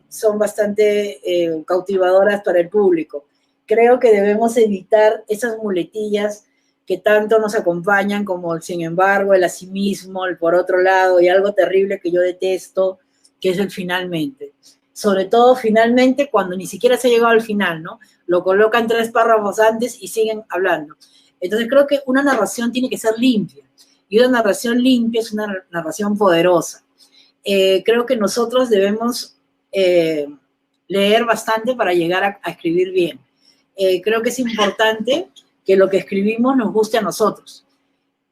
son bastante cautivadoras para el público. Creo que debemos evitar esas muletillas que tanto nos acompañan, como el sin embargo, el asimismo, el por otro lado, y algo terrible que yo detesto, que es el finalmente. Sobre todo finalmente cuando ni siquiera se ha llegado al final, ¿no? Lo colocan 3 párrafos antes y siguen hablando. Entonces creo que una narración tiene que ser limpia, y una narración limpia es una narración poderosa. Creo que nosotros debemos leer bastante para llegar a escribir bien. Creo que es importante que lo que escribimos nos guste a nosotros.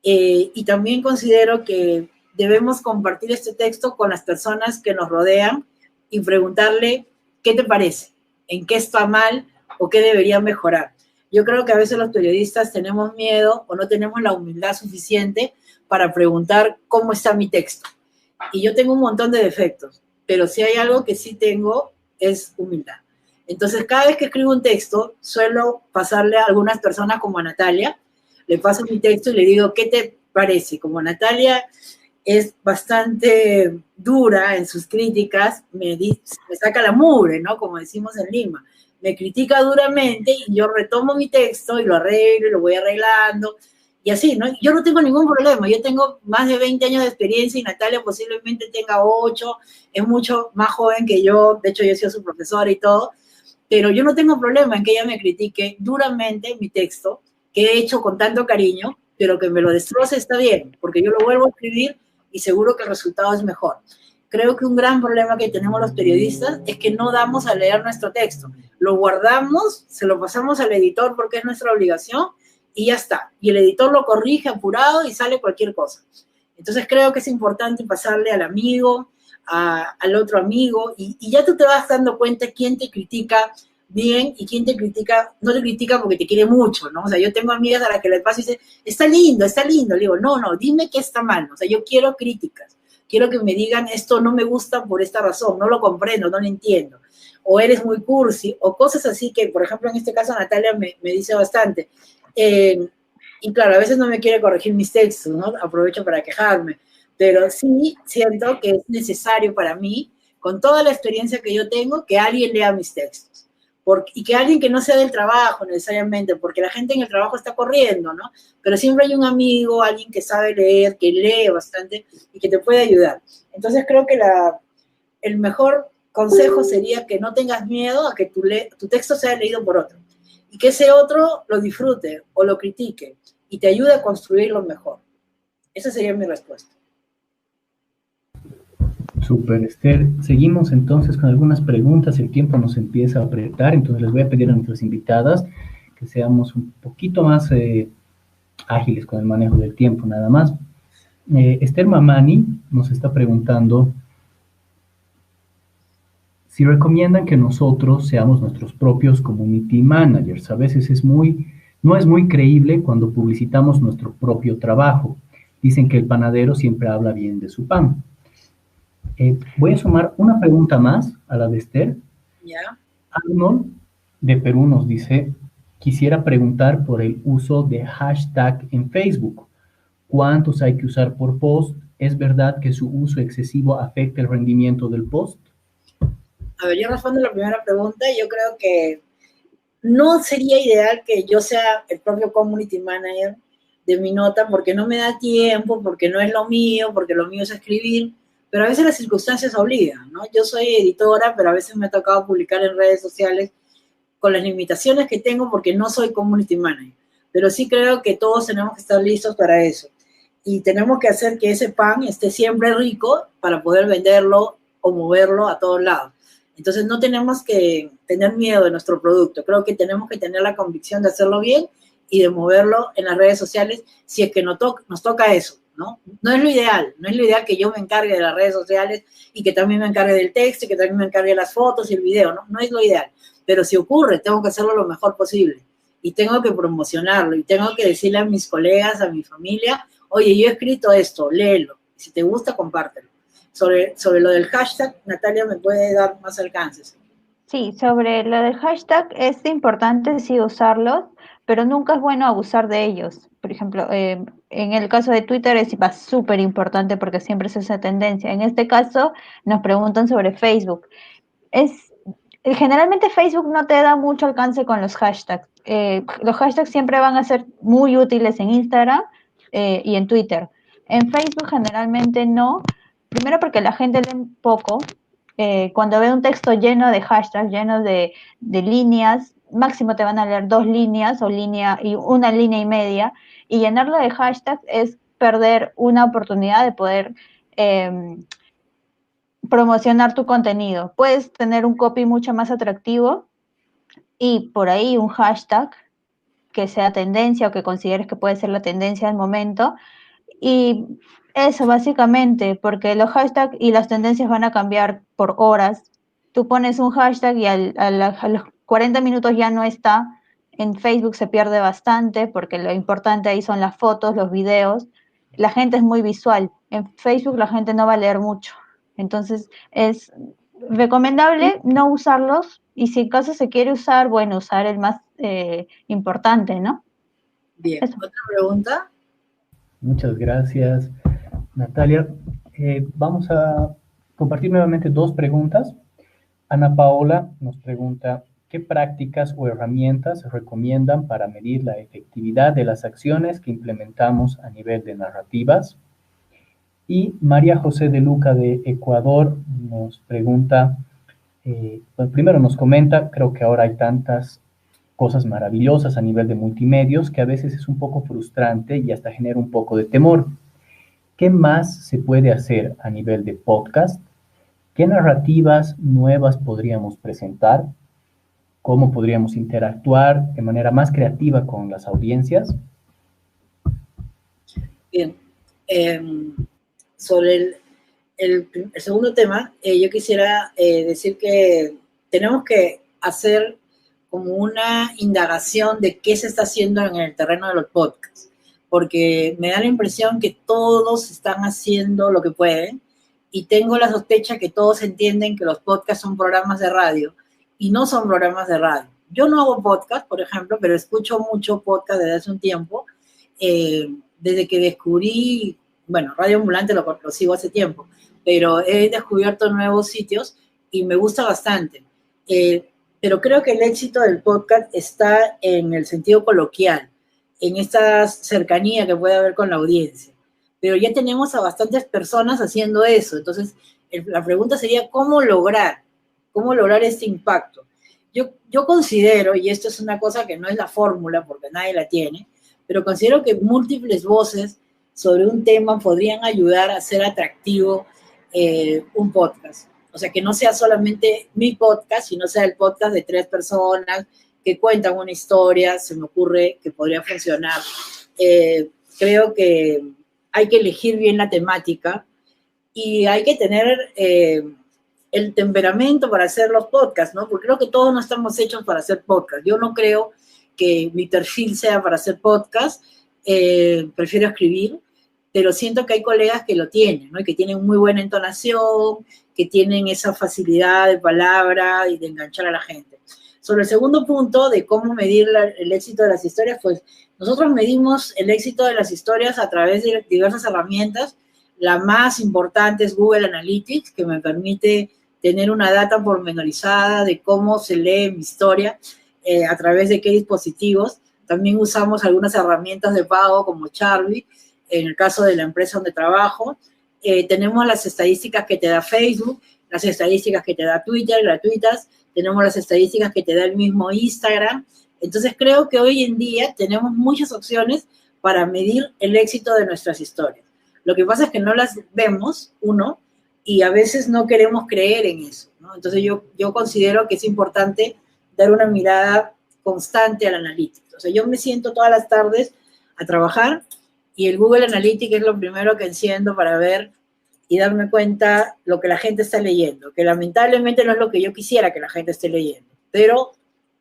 Y también considero que debemos compartir este texto con las personas que nos rodean y preguntarle, ¿qué te parece? ¿En qué está mal o qué debería mejorar? Yo creo que a veces los periodistas tenemos miedo o no tenemos la humildad suficiente para preguntar cómo está mi texto. Y yo tengo un montón de defectos, pero si hay algo que sí tengo es humildad. Entonces, cada vez que escribo un texto, suelo pasarle a algunas personas como a Natalia, le paso mi texto y le digo, ¿qué te parece? Como Natalia es bastante dura en sus críticas, me saca la mugre, ¿no? Como decimos en Lima. Me critica duramente y yo retomo mi texto y lo arreglo y lo voy arreglando. Y así, ¿no? Yo no tengo ningún problema. Yo tengo más de 20 años de experiencia y Natalia posiblemente tenga 8. Es mucho más joven que yo. De hecho, yo he sido su profesora y todo. Pero yo no tengo problema en que ella me critique duramente mi texto, que he hecho con tanto cariño, pero que me lo destroce está bien, porque yo lo vuelvo a escribir y seguro que el resultado es mejor. Creo que un gran problema que tenemos los periodistas es que no damos a leer nuestro texto. Lo guardamos, se lo pasamos al editor porque es nuestra obligación y ya está. Y el editor lo corrige apurado y sale cualquier cosa. Entonces creo que es importante pasarle al amigo, al otro amigo, y ya tú te vas dando cuenta quién te critica bien y quién te critica, no te critica porque te quiere mucho, ¿no? O sea, yo tengo amigas a las que les paso y dicen, está lindo, le digo, no, dime qué está mal, o sea, yo quiero críticas, quiero que me digan, esto no me gusta por esta razón, no lo comprendo, no lo entiendo, o eres muy cursi, o cosas así que, por ejemplo, en este caso Natalia me dice bastante, y claro, a veces no me quiere corregir mis textos, ¿no? Aprovecho para quejarme, pero sí siento que es necesario para mí, con toda la experiencia que yo tengo, que alguien lea mis textos. Y que alguien que no sea del trabajo necesariamente, porque la gente en el trabajo está corriendo, ¿no? Pero siempre hay un amigo, alguien que sabe leer, que lee bastante y que te puede ayudar. Entonces creo que el mejor consejo sería que no tengas miedo a que tu texto sea leído por otro y que ese otro lo disfrute o lo critique y te ayude a construirlo mejor. Esa sería mi respuesta. Súper, Esther. Seguimos entonces con algunas preguntas. El tiempo nos empieza a apretar, entonces les voy a pedir a nuestras invitadas que seamos un poquito más ágiles con el manejo del tiempo, nada más. Esther Mamani nos está preguntando si recomiendan que nosotros seamos nuestros propios community managers. A veces es muy No es muy creíble cuando publicitamos nuestro propio trabajo. Dicen que el panadero siempre habla bien de su pan. Voy a sumar una pregunta más a la de Esther. ¿Ya? Arnold de Perú nos dice, quisiera preguntar por el uso de hashtag en Facebook. ¿Cuántos hay que usar por post? ¿Es verdad que su uso excesivo afecta el rendimiento del post? A ver, yo respondo la primera pregunta. Yo creo que no sería ideal que yo sea el propio community manager de mi nota porque no me da tiempo, porque no es lo mío, porque lo mío es escribir, pero a veces las circunstancias obligan, ¿no? Yo soy editora, pero a veces me ha tocado publicar en redes sociales con las limitaciones que tengo porque no soy community manager, pero sí creo que todos tenemos que estar listos para eso y tenemos que hacer que ese pan esté siempre rico para poder venderlo o moverlo a todos lados. Entonces no tenemos que tener miedo de nuestro producto, creo que tenemos que tener la convicción de hacerlo bien y de moverlo en las redes sociales si es que nos toca eso, ¿no? No es lo ideal, no es lo ideal que yo me encargue de las redes sociales y que también me encargue del texto y que también me encargue de las fotos y el video, ¿no? No es lo ideal, pero si ocurre, tengo que hacerlo lo mejor posible y tengo que promocionarlo y tengo que decirle a mis colegas, a mi familia, oye, yo he escrito esto, léelo, si te gusta, compártelo. Sobre lo del hashtag, Natalia me puede dar más alcances. Sí, sobre lo del hashtag es importante sí usarlos, pero nunca es bueno abusar de ellos. Por ejemplo, en el caso de Twitter es súper importante porque siempre es esa tendencia. En este caso nos preguntan sobre Facebook. Generalmente Facebook no te da mucho alcance con los hashtags. Los hashtags siempre van a ser muy útiles en Instagram y en Twitter. En Facebook generalmente no. Primero porque la gente lee poco. Cuando ve un texto lleno de hashtags, lleno de líneas, máximo te van a leer 2 líneas o una línea y media. Y llenarlo de hashtags es perder una oportunidad de poder promocionar tu contenido. Puedes tener un copy mucho más atractivo y por ahí un hashtag que sea tendencia o que consideres que puede ser la tendencia del momento. Y eso básicamente, porque los hashtags y las tendencias van a cambiar por horas. Tú pones un hashtag y a los 40 minutos ya no está. En Facebook se pierde bastante porque lo importante ahí son las fotos, los videos. La gente es muy visual. En Facebook la gente no va a leer mucho. Entonces es recomendable no usarlos y si en caso se quiere usar, bueno, usar el más importante, ¿no? Bien, Eso. otra pregunta. Muchas gracias, Natalia. Vamos a compartir nuevamente 2 preguntas. Ana Paola nos pregunta, ¿qué prácticas o herramientas recomiendan para medir la efectividad de las acciones que implementamos a nivel de narrativas? Y María José de Luca de Ecuador nos pregunta, pues primero nos comenta, creo que ahora hay tantas cosas maravillosas a nivel de multimedios que a veces es un poco frustrante y hasta genera un poco de temor. ¿Qué más se puede hacer a nivel de podcast? ¿Qué narrativas nuevas podríamos presentar? ¿Cómo podríamos interactuar de manera más creativa con las audiencias? Bien. Sobre el segundo tema, yo quisiera decir que tenemos que hacer como una indagación de qué se está haciendo en el terreno de los podcasts, porque me da la impresión que todos están haciendo lo que pueden y tengo la sospecha que todos entienden que los podcasts son programas de radio y no son programas de radio. Yo no hago podcast, por ejemplo, pero escucho mucho podcast desde hace un tiempo, desde que descubrí, bueno, Radio Ambulante lo sigo hace tiempo, pero he descubierto nuevos sitios y me gusta bastante. Pero creo que el éxito del podcast está en el sentido coloquial, en esta cercanía que puede haber con la audiencia. Pero ya tenemos a bastantes personas haciendo eso. Entonces, la pregunta sería, ¿cómo lograr este impacto? Yo considero, y esto es una cosa que no es la fórmula porque nadie la tiene, pero considero que múltiples voces sobre un tema podrían ayudar a hacer atractivo un podcast. O sea, que no sea solamente mi podcast, sino sea el podcast de 3 personas que cuentan una historia, se me ocurre que podría funcionar. Creo que hay que elegir bien la temática y hay que tener el temperamento para hacer los podcasts, ¿no? Porque creo que todos no estamos hechos para hacer podcasts. Yo no creo que mi perfil sea para hacer podcast, prefiero escribir, pero siento que hay colegas que lo tienen, ¿no? Y que tienen muy buena entonación, que tienen esa facilidad de palabra y de enganchar a la gente. Sobre el segundo punto de cómo medir el éxito de las historias, pues nosotros medimos el éxito de las historias a través de diversas herramientas. La más importante es Google Analytics, que me permite tener una data pormenorizada de cómo se lee mi historia, a través de qué dispositivos. También usamos algunas herramientas de pago como Charlie, en el caso de la empresa donde trabajo. Tenemos las estadísticas que te da Facebook, las estadísticas que te da Twitter, gratuitas. Tenemos las estadísticas que te da el mismo Instagram. Entonces creo que hoy en día tenemos muchas opciones para medir el éxito de nuestras historias. Lo que pasa es que no las vemos, uno, y a veces no queremos creer en eso, ¿no? Entonces yo considero que es importante dar una mirada constante al analítico. O sea, yo me siento todas las tardes a trabajar y el Google Analytics es lo primero que enciendo para ver y darme cuenta lo que la gente está leyendo, que lamentablemente no es lo que yo quisiera que la gente esté leyendo, pero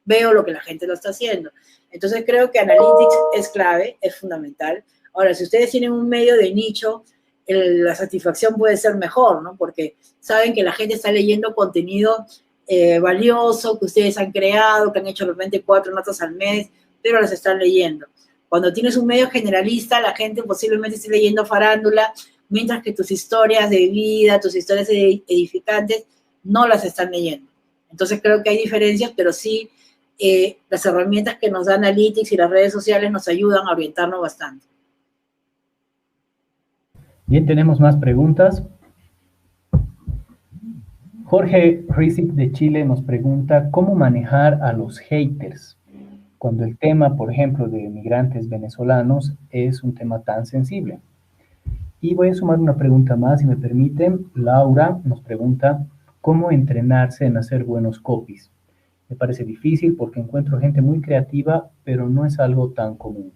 veo lo que la gente lo está haciendo. Entonces creo que Analytics es clave, es fundamental. Ahora, si ustedes tienen un medio de nicho, la satisfacción puede ser mejor, ¿no? Porque saben que la gente está leyendo contenido valioso que ustedes han creado, que han hecho de repente 4 notas al mes, pero las están leyendo. Cuando tienes un medio generalista, la gente posiblemente esté leyendo farándula, mientras que tus historias de vida, tus historias edificantes, no las están leyendo. Entonces creo que hay diferencias, pero sí las herramientas que nos da Analytics y las redes sociales nos ayudan a orientarnos bastante. Bien, tenemos más preguntas. Jorge Rizic de Chile nos pregunta, ¿cómo manejar a los haters cuando el tema, por ejemplo, de migrantes venezolanos es un tema tan sensible? Y voy a sumar una pregunta más, si me permiten. Laura nos pregunta, ¿cómo entrenarse en hacer buenos copies? Me parece difícil porque encuentro gente muy creativa, pero no es algo tan común.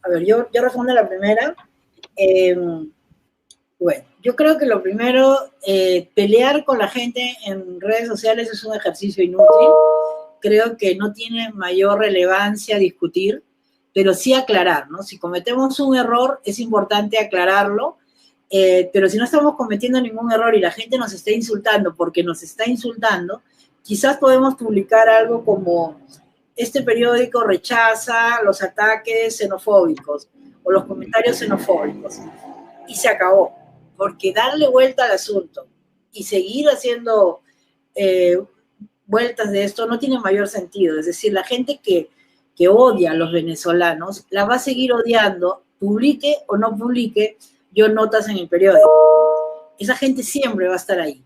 A ver, yo respondo a la primera. Bueno, yo creo que lo primero, pelear con la gente en redes sociales es un ejercicio inútil. Creo que no tiene mayor relevancia discutir, pero sí aclarar, ¿no? Si cometemos un error, es importante aclararlo, pero si no estamos cometiendo ningún error y la gente nos está insultando porque nos está insultando, quizás podemos publicar algo como, este periódico rechaza los ataques xenofóbicos o los comentarios xenofóbicos, y se acabó. Porque darle vuelta al asunto y seguir haciendo vueltas de esto no tiene mayor sentido. Es decir, la gente que odia a los venezolanos la va a seguir odiando, publique o no publique yo notas en el periódico. Esa gente siempre va a estar ahí.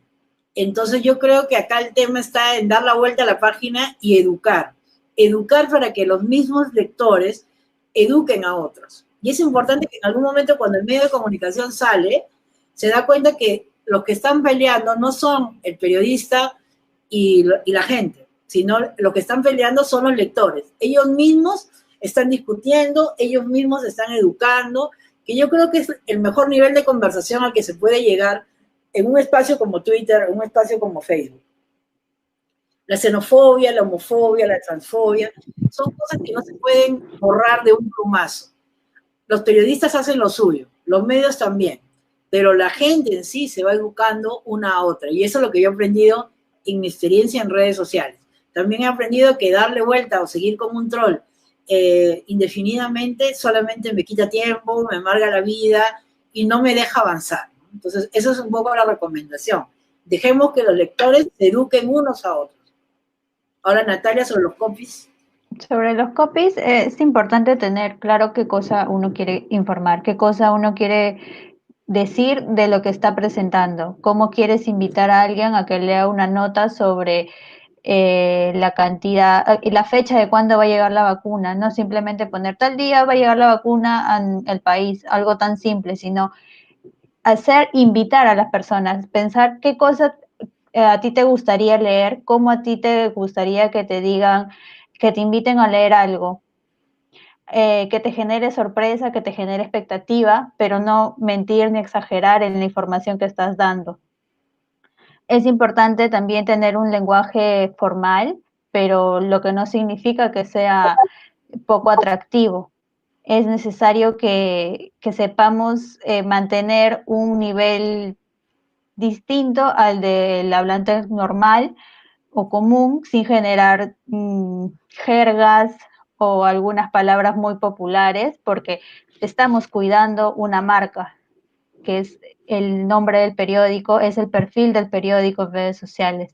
Entonces yo creo que acá el tema está en dar la vuelta a la página y educar. Educar para que los mismos lectores eduquen a otros. Y es importante que en algún momento cuando el medio de comunicación sale, se da cuenta que los que están peleando no son el periodista y la gente, sino los que están peleando son los lectores. Ellos mismos están discutiendo, ellos mismos están educando, que yo creo que es el mejor nivel de conversación al que se puede llegar en un espacio como Twitter, en un espacio como Facebook. La xenofobia, la homofobia, la transfobia, son cosas que no se pueden borrar de un plumazo. Los periodistas hacen lo suyo, los medios también, pero la gente en sí se va educando una a otra, y eso es lo que yo he aprendido en mi experiencia en redes sociales. También he aprendido que darle vuelta o seguir como un troll indefinidamente solamente me quita tiempo, me amarga la vida y no me deja avanzar. Entonces, eso es un poco la recomendación. Dejemos que los lectores se eduquen unos a otros. Ahora, Natalia, sobre los copies. Sobre los copies, es importante tener claro qué cosa uno quiere informar, qué cosa uno quiere decir de lo que está presentando, cómo quieres invitar a alguien a que lea una nota sobre la cantidad y la fecha de cuándo va a llegar la vacuna, no simplemente poner tal día va a llegar la vacuna al país, algo tan simple, sino invitar a las personas, pensar qué cosas a ti te gustaría leer, cómo a ti te gustaría que te digan, que te inviten a leer algo, que te genere sorpresa, que te genere expectativa, pero no mentir ni exagerar en la información que estás dando. Es importante también tener un lenguaje formal, pero lo que no significa que sea poco atractivo. Es necesario que sepamos mantener un nivel distinto al del hablante normal o común, sin generar jergas o algunas palabras muy populares, porque estamos cuidando una marca, que es el nombre del periódico, es el perfil del periódico en redes sociales.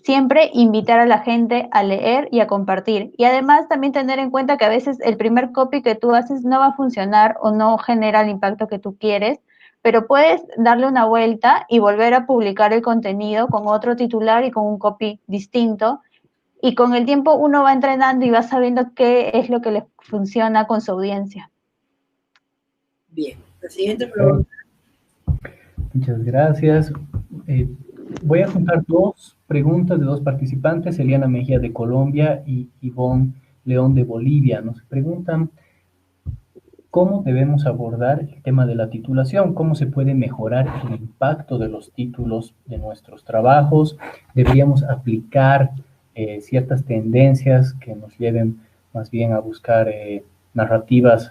Siempre invitar a la gente a leer y a compartir. Y además también tener en cuenta que a veces el primer copy que tú haces no va a funcionar o no genera el impacto que tú quieres, pero puedes darle una vuelta y volver a publicar el contenido con otro titular y con un copy distinto. Y con el tiempo uno va entrenando y va sabiendo qué es lo que le funciona con su audiencia. Bien, la siguiente pregunta. Muchas gracias. Voy a juntar dos preguntas de dos participantes, Eliana Mejía de Colombia y Ivonne León de Bolivia. Nos preguntan cómo debemos abordar el tema de la titulación, cómo se puede mejorar el impacto de los títulos de nuestros trabajos, deberíamos aplicar ciertas tendencias que nos lleven más bien a buscar narrativas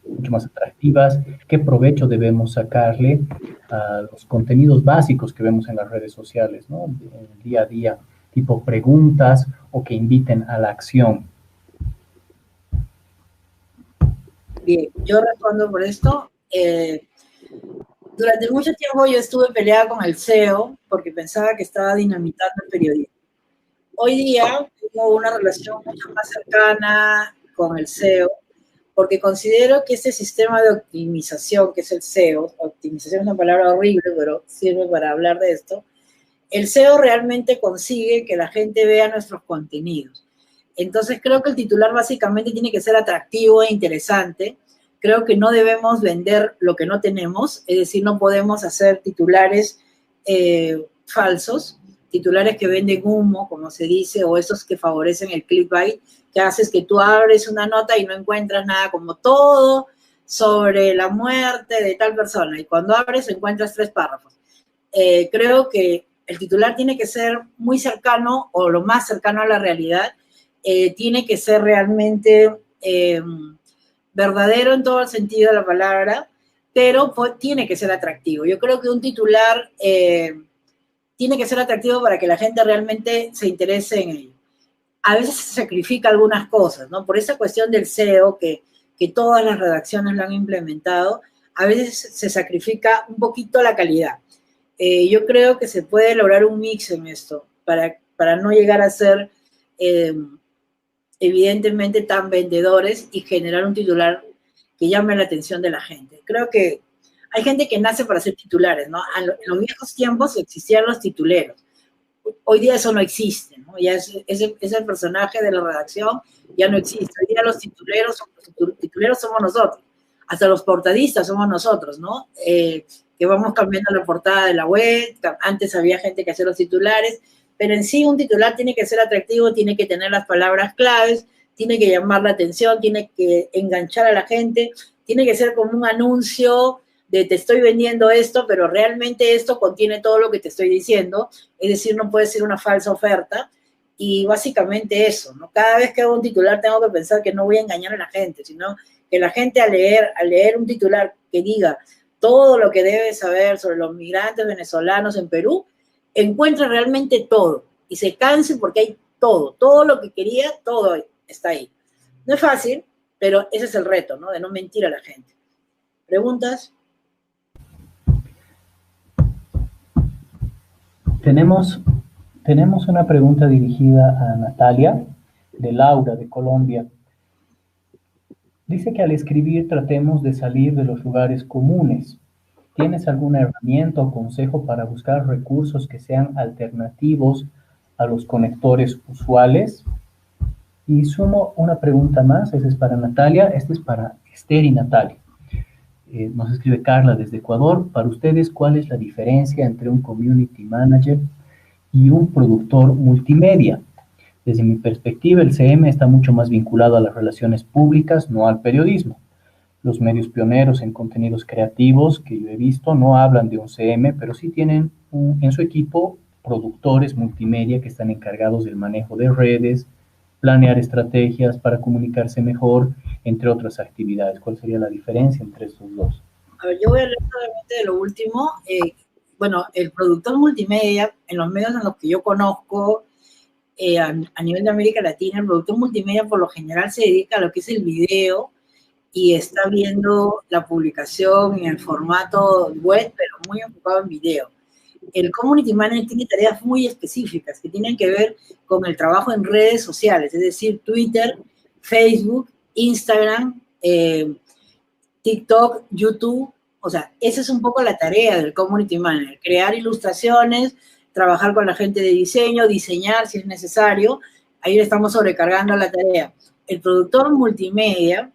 mucho más atractivas, qué provecho debemos sacarle a los contenidos básicos que vemos en las redes sociales, ¿no? En el día a día, tipo preguntas o que inviten a la acción. Bien, yo respondo por esto. Durante mucho tiempo yo estuve peleada con el SEO porque pensaba que estaba dinamitando el periodismo. Hoy día tengo una relación mucho más cercana con el SEO porque considero que este sistema de optimización, que es el SEO, optimización es una palabra horrible, pero sirve para hablar de esto, el SEO realmente consigue que la gente vea nuestros contenidos. Entonces creo que el titular básicamente tiene que ser atractivo e interesante. Creo que no debemos vender lo que no tenemos, es decir, no podemos hacer titulares falsos, titulares que venden humo, como se dice, o esos que favorecen el clickbait, que haces que tú abres una nota y no encuentras nada, como todo sobre la muerte de tal persona, y cuando abres encuentras 3 párrafos. Creo que el titular tiene que ser muy cercano, o lo más cercano a la realidad, tiene que ser realmente verdadero en todo el sentido de la palabra, pero tiene que ser atractivo. Yo creo que un titular tiene que ser atractivo para que la gente realmente se interese en ello. A veces se sacrifica algunas cosas, ¿no? Por esa cuestión del SEO, que todas las redacciones lo han implementado, a veces se sacrifica un poquito la calidad. Yo creo que se puede lograr un mix en esto, para no llegar a ser evidentemente tan vendedores y generar un titular que llame la atención de la gente. Creo que hay gente que nace para ser titulares, ¿no? En los viejos tiempos existían los tituleros. Hoy día eso no existe, ¿no? Ya ese personaje de la redacción ya no existe. Hoy día los tituleros somos nosotros. Hasta los portadistas somos nosotros, ¿no? Que vamos cambiando la portada de la web. Antes había gente que hacía los titulares, pero en sí un titular tiene que ser atractivo, tiene que tener las palabras claves, tiene que llamar la atención, tiene que enganchar a la gente, tiene que ser como un anuncio de te estoy vendiendo esto, pero realmente esto contiene todo lo que te estoy diciendo, es decir, no puede ser una falsa oferta, y básicamente eso, ¿no? Cada vez que hago un titular tengo que pensar que no voy a engañar a la gente, sino que la gente al leer un titular que diga todo lo que debe saber sobre los migrantes venezolanos en Perú, encuentre realmente todo y se canse porque hay todo lo que quería, todo está ahí. No es fácil, pero ese es el reto, ¿no? De no mentir a la gente. ¿Preguntas? Tenemos una pregunta dirigida a Natalia, de Laura, de Colombia. Dice que al escribir tratemos de salir de los lugares comunes. ¿Tienes alguna herramienta o consejo para buscar recursos que sean alternativos a los conectores usuales? Y sumo una pregunta más, esa es para Natalia, esta es para Esther y Natalia. Nos escribe Carla desde Ecuador. Para ustedes, ¿cuál es la diferencia entre un community manager y un productor multimedia? Desde mi perspectiva, el CM está mucho más vinculado a las relaciones públicas, no al periodismo. Los medios pioneros en contenidos creativos que yo he visto no hablan de un CM, pero sí tienen en su equipo productores multimedia que están encargados del manejo de redes, planear estrategias para comunicarse mejor, entre otras actividades. ¿Cuál sería la diferencia entre estos dos? A ver, yo voy a hablar solamente de lo último. Bueno, el productor multimedia, en los medios en los que yo conozco, a nivel de América Latina, el productor multimedia por lo general se dedica a lo que es el video y está viendo la publicación en el formato web, pero muy enfocado en video. El community manager tiene tareas muy específicas que tienen que ver con el trabajo en redes sociales, es decir, Twitter, Facebook, Instagram, TikTok, YouTube. O sea, esa es un poco la tarea del community manager, crear ilustraciones, trabajar con la gente de diseño, diseñar si es necesario. Ahí le estamos sobrecargando la tarea. El productor multimedia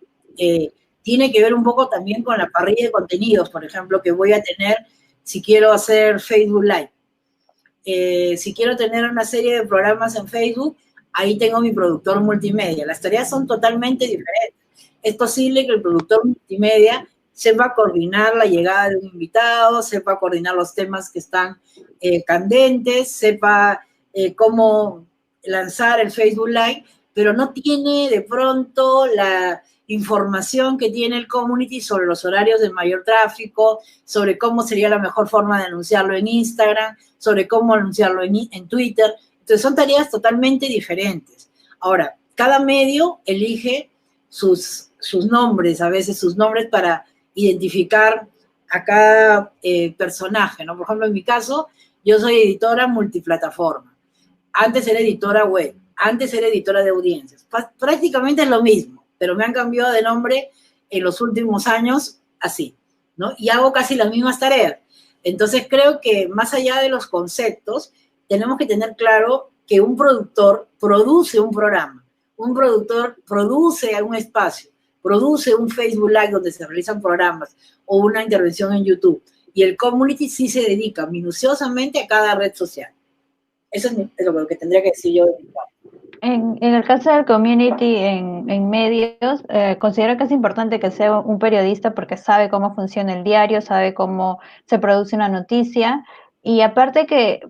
tiene que ver un poco también con la parrilla de contenidos, por ejemplo, que voy a tener si quiero hacer Facebook Live. Si quiero tener una serie de programas en Facebook, ahí tengo mi productor multimedia. Las tareas son totalmente diferentes. Es posible que el productor multimedia sepa coordinar la llegada de un invitado, sepa coordinar los temas que están candentes, sepa cómo lanzar el Facebook Live, pero no tiene de pronto la información que tiene el community sobre los horarios de mayor tráfico, sobre cómo sería la mejor forma de anunciarlo en Instagram, sobre cómo anunciarlo en Twitter. Entonces son tareas totalmente diferentes. Ahora, cada medio elige sus nombres, a veces sus nombres para identificar a cada personaje, ¿no? Por ejemplo, en mi caso, yo soy editora multiplataforma. Antes era editora web, antes era editora de audiencias. Prácticamente es lo mismo, pero me han cambiado de nombre en los últimos años así, ¿no? Y hago casi las mismas tareas. Entonces creo que más allá de los conceptos, tenemos que tener claro que un productor produce un programa, un productor produce un espacio, produce un Facebook Live donde se realizan programas o una intervención en YouTube. Y el community sí se dedica minuciosamente a cada red social. Eso es lo que tendría que decir yo. En el caso del community en medios, considero que es importante que sea un periodista porque sabe cómo funciona el diario, sabe cómo se produce una noticia y aparte que,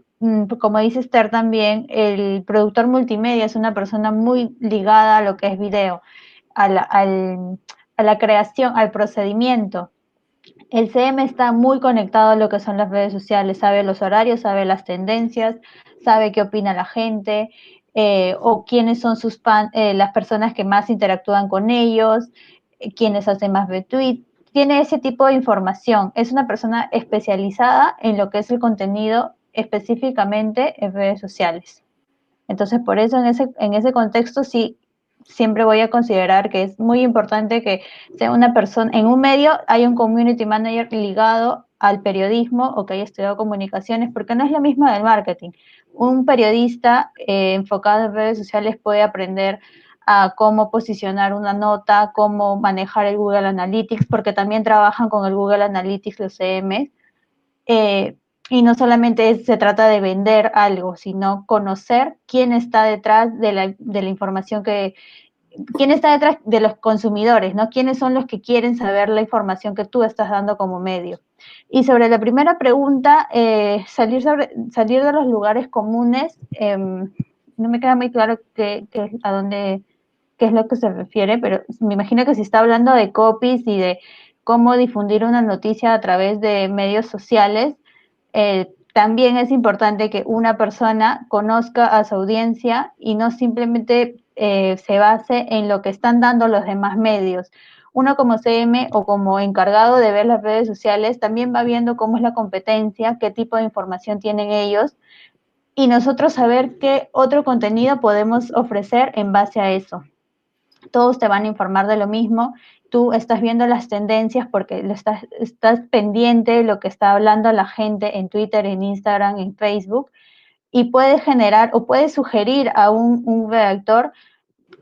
como dice Esther también, el productor multimedia es una persona muy ligada a lo que es video, a la creación, al procedimiento. El CM está muy conectado a lo que son las redes sociales, sabe los horarios, sabe las tendencias, sabe qué opina la gente, o quiénes son las personas que más interactúan con ellos, quiénes hacen más retweet. Tiene ese tipo de información. Es una persona especializada en lo que es el contenido específicamente en redes sociales. Entonces, por eso en ese contexto sí siempre voy a considerar que es muy importante que sea una persona, en un medio hay un community manager ligado al periodismo o que haya estudiado comunicaciones, porque no es lo mismo del marketing. Un periodista enfocado en redes sociales puede aprender a cómo posicionar una nota, cómo manejar el Google Analytics, porque también trabajan con el Google Analytics los CMs. Y no solamente se trata de vender algo, sino conocer quién está detrás de la información quién está detrás de los consumidores, ¿no? Quiénes son los que quieren saber la información que tú estás dando como medio. Y sobre la primera pregunta, salir de los lugares comunes, no me queda muy claro qué es lo que se refiere, pero me imagino que si está hablando de copies y de cómo difundir una noticia a través de medios sociales, también es importante que una persona conozca a su audiencia y no simplemente se base en lo que están dando los demás medios. Uno como CM o como encargado de ver las redes sociales también va viendo cómo es la competencia, qué tipo de información tienen ellos y nosotros saber qué otro contenido podemos ofrecer en base a eso. Todos te van a informar de lo mismo, tú estás viendo las tendencias porque estás pendiente de lo que está hablando la gente en Twitter, en Instagram, en Facebook, y puedes generar o puedes sugerir a un redactor,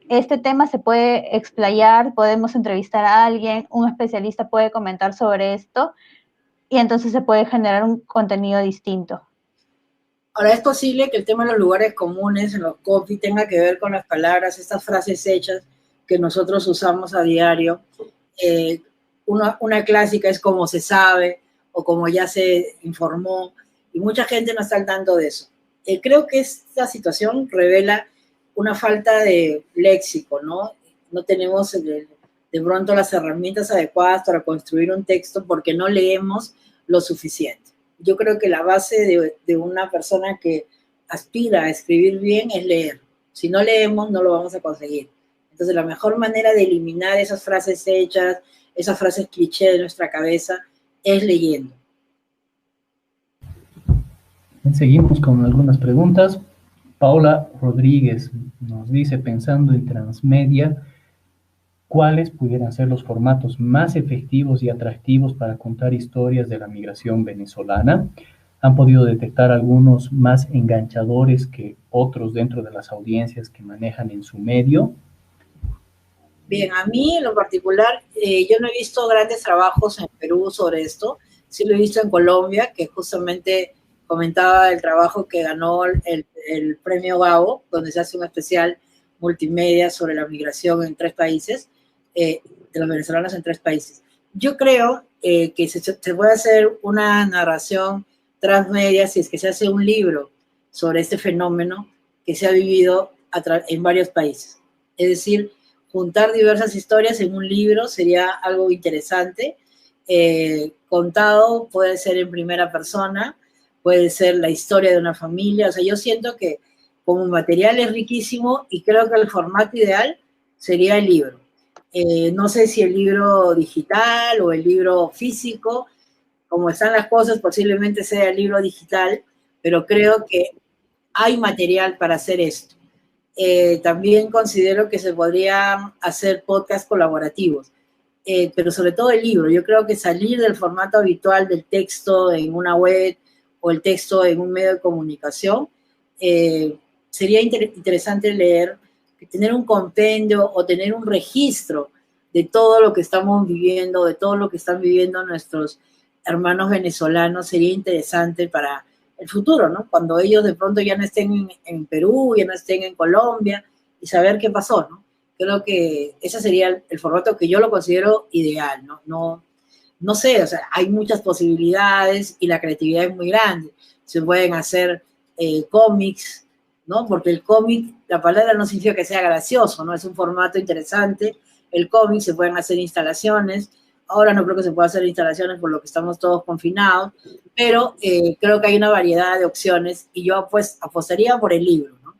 este tema se puede explayar, podemos entrevistar a alguien, un especialista puede comentar sobre esto, y entonces se puede generar un contenido distinto. Ahora, es posible que el tema de los lugares comunes en los copy tenga que ver con las palabras, estas frases hechas que nosotros usamos a diario. Una clásica es como se sabe o como ya se informó y mucha gente no está al tanto de eso. Creo que esta situación revela una falta de léxico, ¿no? No tenemos de pronto las herramientas adecuadas para construir un texto porque no leemos lo suficiente. Yo creo que la base de una persona que aspira a escribir bien es leer. Si no leemos, no lo vamos a conseguir. Entonces, la mejor manera de eliminar esas frases hechas, esas frases cliché de nuestra cabeza, es leyendo. Seguimos con algunas preguntas. Paula Rodríguez nos dice, pensando en transmedia, ¿cuáles pudieran ser los formatos más efectivos y atractivos para contar historias de la migración venezolana? ¿Han podido detectar algunos más enganchadores que otros dentro de las audiencias que manejan en su medio? Bien, a mí en lo particular, yo no he visto grandes trabajos en Perú sobre esto. Sí lo he visto en Colombia, que justamente comentaba el trabajo que ganó el premio Gabo, donde se hace un especial multimedia sobre la migración en 3 países, de los venezolanos en 3 países. Yo creo que se puede hacer una narración transmedia si es que se hace un libro sobre este fenómeno que se ha vivido en varios países. Es decir, juntar diversas historias en un libro sería algo interesante. Contado puede ser en primera persona, puede ser la historia de una familia. O sea, yo siento que como material es riquísimo y creo que el formato ideal sería el libro. No sé si el libro digital o el libro físico, como están las cosas, posiblemente sea el libro digital, pero creo que hay material para hacer esto. También considero que se podrían hacer podcasts colaborativos, pero sobre todo el libro. Yo creo que salir del formato habitual del texto en una web o el texto en un medio de comunicación, sería interesante leer, tener un compendio o tener un registro de todo lo que estamos viviendo, de todo lo que están viviendo nuestros hermanos venezolanos. Sería interesante para el futuro, ¿no? Cuando ellos de pronto ya no estén en Perú, ya no estén en Colombia, y saber qué pasó, ¿no? Creo que ese sería el formato que yo lo considero ideal, ¿no? No sé, o sea, hay muchas posibilidades y la creatividad es muy grande. Se pueden hacer cómics, ¿no? Porque el cómic, la palabra no significa que sea gracioso, ¿no? Es un formato interesante. El cómic, se pueden hacer instalaciones. Ahora no creo que se pueda hacer instalaciones por lo que estamos todos confinados, pero creo que hay una variedad de opciones y yo pues apostaría por el libro, ¿no?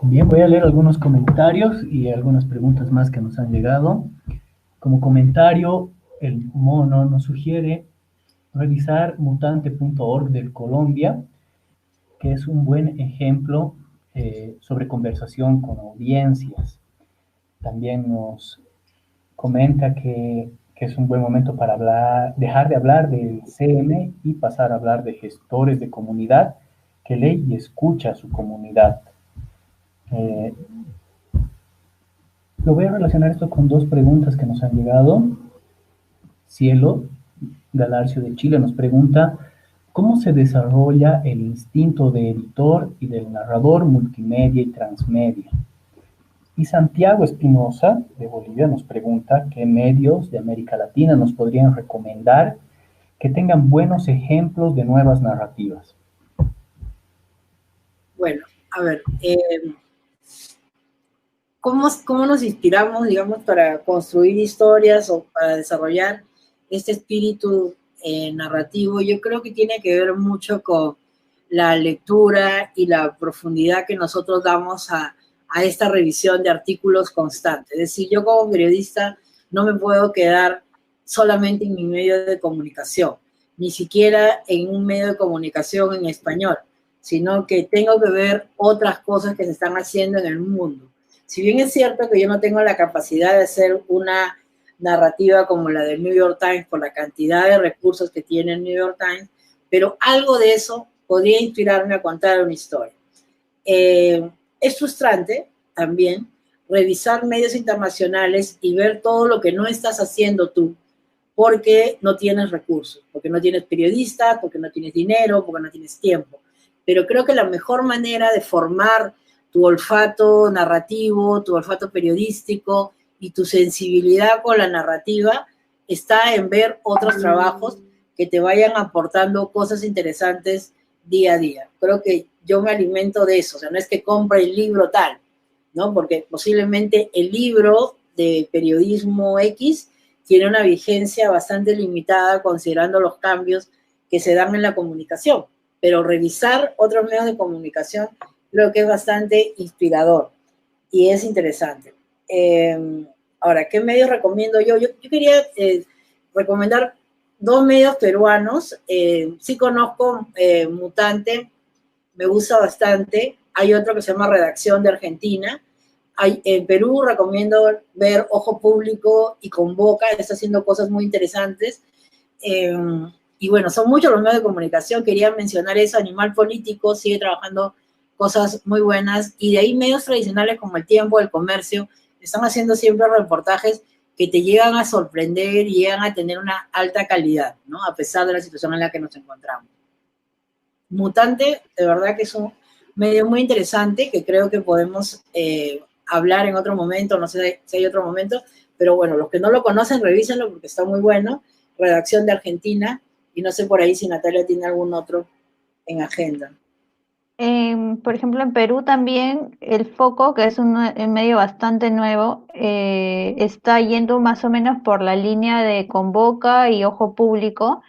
Bien, voy a leer algunos comentarios y algunas preguntas más que nos han llegado. Como comentario, el mono nos sugiere revisar mutante.org del Colombia, que es un buen ejemplo sobre conversación con audiencias. También nos comenta que es un buen momento para dejar de hablar del CM y pasar a hablar de gestores de comunidad que lee y escucha a su comunidad. Lo voy a relacionar esto con 2 preguntas que nos han llegado. Cielo Galarcio de Chile nos pregunta: ¿cómo se desarrolla el instinto de editor y del narrador multimedia y transmedia? Y Santiago Espinosa, de Bolivia, nos pregunta qué medios de América Latina nos podrían recomendar que tengan buenos ejemplos de nuevas narrativas. Bueno, a ver, ¿cómo nos inspiramos, digamos, para construir historias o para desarrollar este espíritu narrativo? Yo creo que tiene que ver mucho con la lectura y la profundidad que nosotros damos a esta revisión de artículos constantes. Es decir, yo como periodista no me puedo quedar solamente en mi medio de comunicación, ni siquiera en un medio de comunicación en español, sino que tengo que ver otras cosas que se están haciendo en el mundo. Si bien es cierto que yo no tengo la capacidad de hacer una narrativa como la del New York Times por la cantidad de recursos que tiene el New York Times, pero algo de eso podría inspirarme a contar una historia. Es frustrante también revisar medios internacionales y ver todo lo que no estás haciendo tú porque no tienes recursos, porque no tienes periodistas, porque no tienes dinero, porque no tienes tiempo. Pero creo que la mejor manera de formar tu olfato narrativo, tu olfato periodístico y tu sensibilidad con la narrativa está en ver otros trabajos que te vayan aportando cosas interesantes día a día. Creo que yo me alimento de eso, o sea, no es que compre el libro tal, ¿no? Porque posiblemente el libro de periodismo X tiene una vigencia bastante limitada considerando los cambios que se dan en la comunicación, pero revisar otros medios de comunicación creo que es bastante inspirador y es interesante. Ahora, ¿qué medios recomiendo yo? Yo quería recomendar dos medios peruanos. Sí conozco Mutante, me gusta bastante. Hay otro que se llama Redacción de Argentina. En Perú recomiendo ver Ojo Público y Convoca, está haciendo cosas muy interesantes. Y bueno, son muchos los medios de comunicación, quería mencionar eso. Animal Político sigue trabajando cosas muy buenas, y de ahí medios tradicionales como El Tiempo, El Comercio, están haciendo siempre reportajes que te llegan a sorprender y llegan a tener una alta calidad, ¿no? A pesar de la situación en la que nos encontramos. Mutante, de verdad que es un medio muy interesante que creo que podemos hablar en otro momento, no sé si hay otro momento, pero bueno, los que no lo conocen, revísenlo porque está muy bueno. Redacción de Argentina, y no sé por ahí si Natalia tiene algún otro en agenda. Por ejemplo, en Perú también el Foco, que es un medio bastante nuevo, está yendo más o menos por la línea de Convoca y Ojo Público.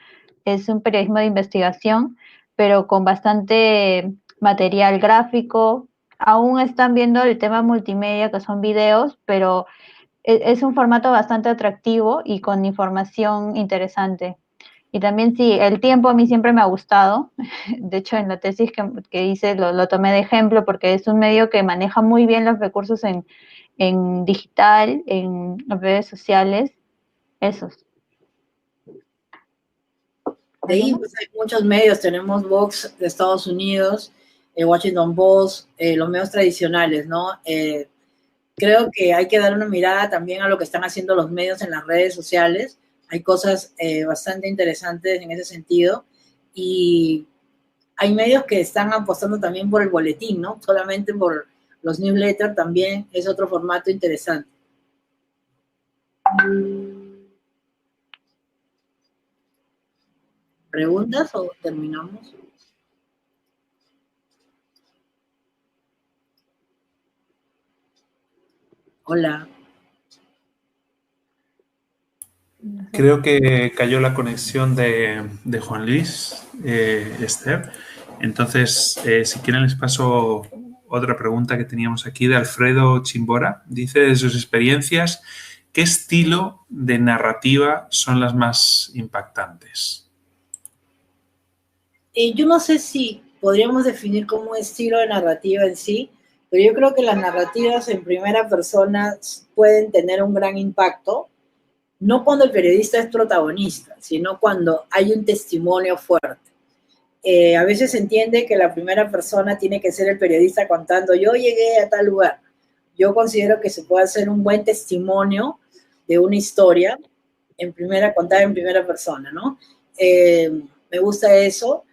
Es un periodismo de investigación, pero con bastante material gráfico. Aún están viendo el tema multimedia, que son videos, pero es un formato bastante atractivo y con información interesante. Y también sí, El Tiempo a mí siempre me ha gustado. De hecho, en la tesis que hice lo tomé de ejemplo porque es un medio que maneja muy bien los recursos en digital, en redes sociales, esos. De ahí pues, hay muchos medios, tenemos Vox de Estados Unidos, el Washington Post, los medios tradicionales, ¿no? Creo que hay que dar una mirada también a lo que están haciendo los medios en las redes sociales. Hay cosas bastante interesantes en ese sentido, y hay medios que están apostando también por el boletín, ¿no? Solamente por los newsletters también es otro formato interesante. ¿Preguntas o terminamos? Hola. Creo que cayó la conexión de Juan Luis, Esther. Entonces, si quieren les paso otra pregunta que teníamos aquí de Alfredo Chimbora. Dice, de sus experiencias, ¿qué estilo de narrativa son las más impactantes? Yo no sé si podríamos definir como un estilo de narrativa en sí, pero yo creo que las narrativas en primera persona pueden tener un gran impacto, no cuando el periodista es protagonista, sino cuando hay un testimonio fuerte. A veces se entiende que la primera persona tiene que ser el periodista contando, yo llegué a tal lugar. Yo considero que se puede hacer un buen testimonio de una historia contada en primera persona, ¿no? Me gusta eso.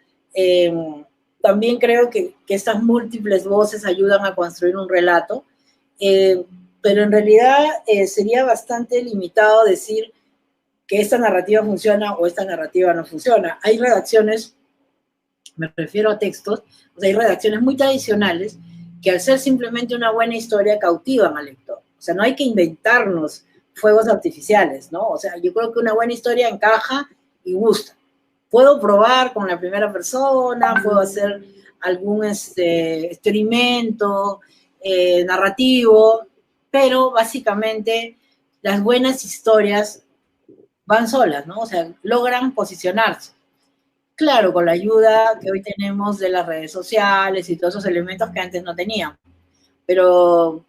También creo que estas múltiples voces ayudan a construir un relato, pero en realidad sería bastante limitado decir que esta narrativa funciona o esta narrativa no funciona. Hay redacciones, me refiero a textos, o sea, hay redacciones muy tradicionales que al ser simplemente una buena historia cautivan al lector. O sea, no hay que inventarnos fuegos artificiales, ¿no? O sea, yo creo que una buena historia encaja y gusta. Puedo probar con la primera persona, puedo hacer algún experimento narrativo, pero básicamente las buenas historias van solas, ¿no? O sea, logran posicionarse. Claro, con la ayuda que hoy tenemos de las redes sociales y todos esos elementos que antes no teníamos. Pero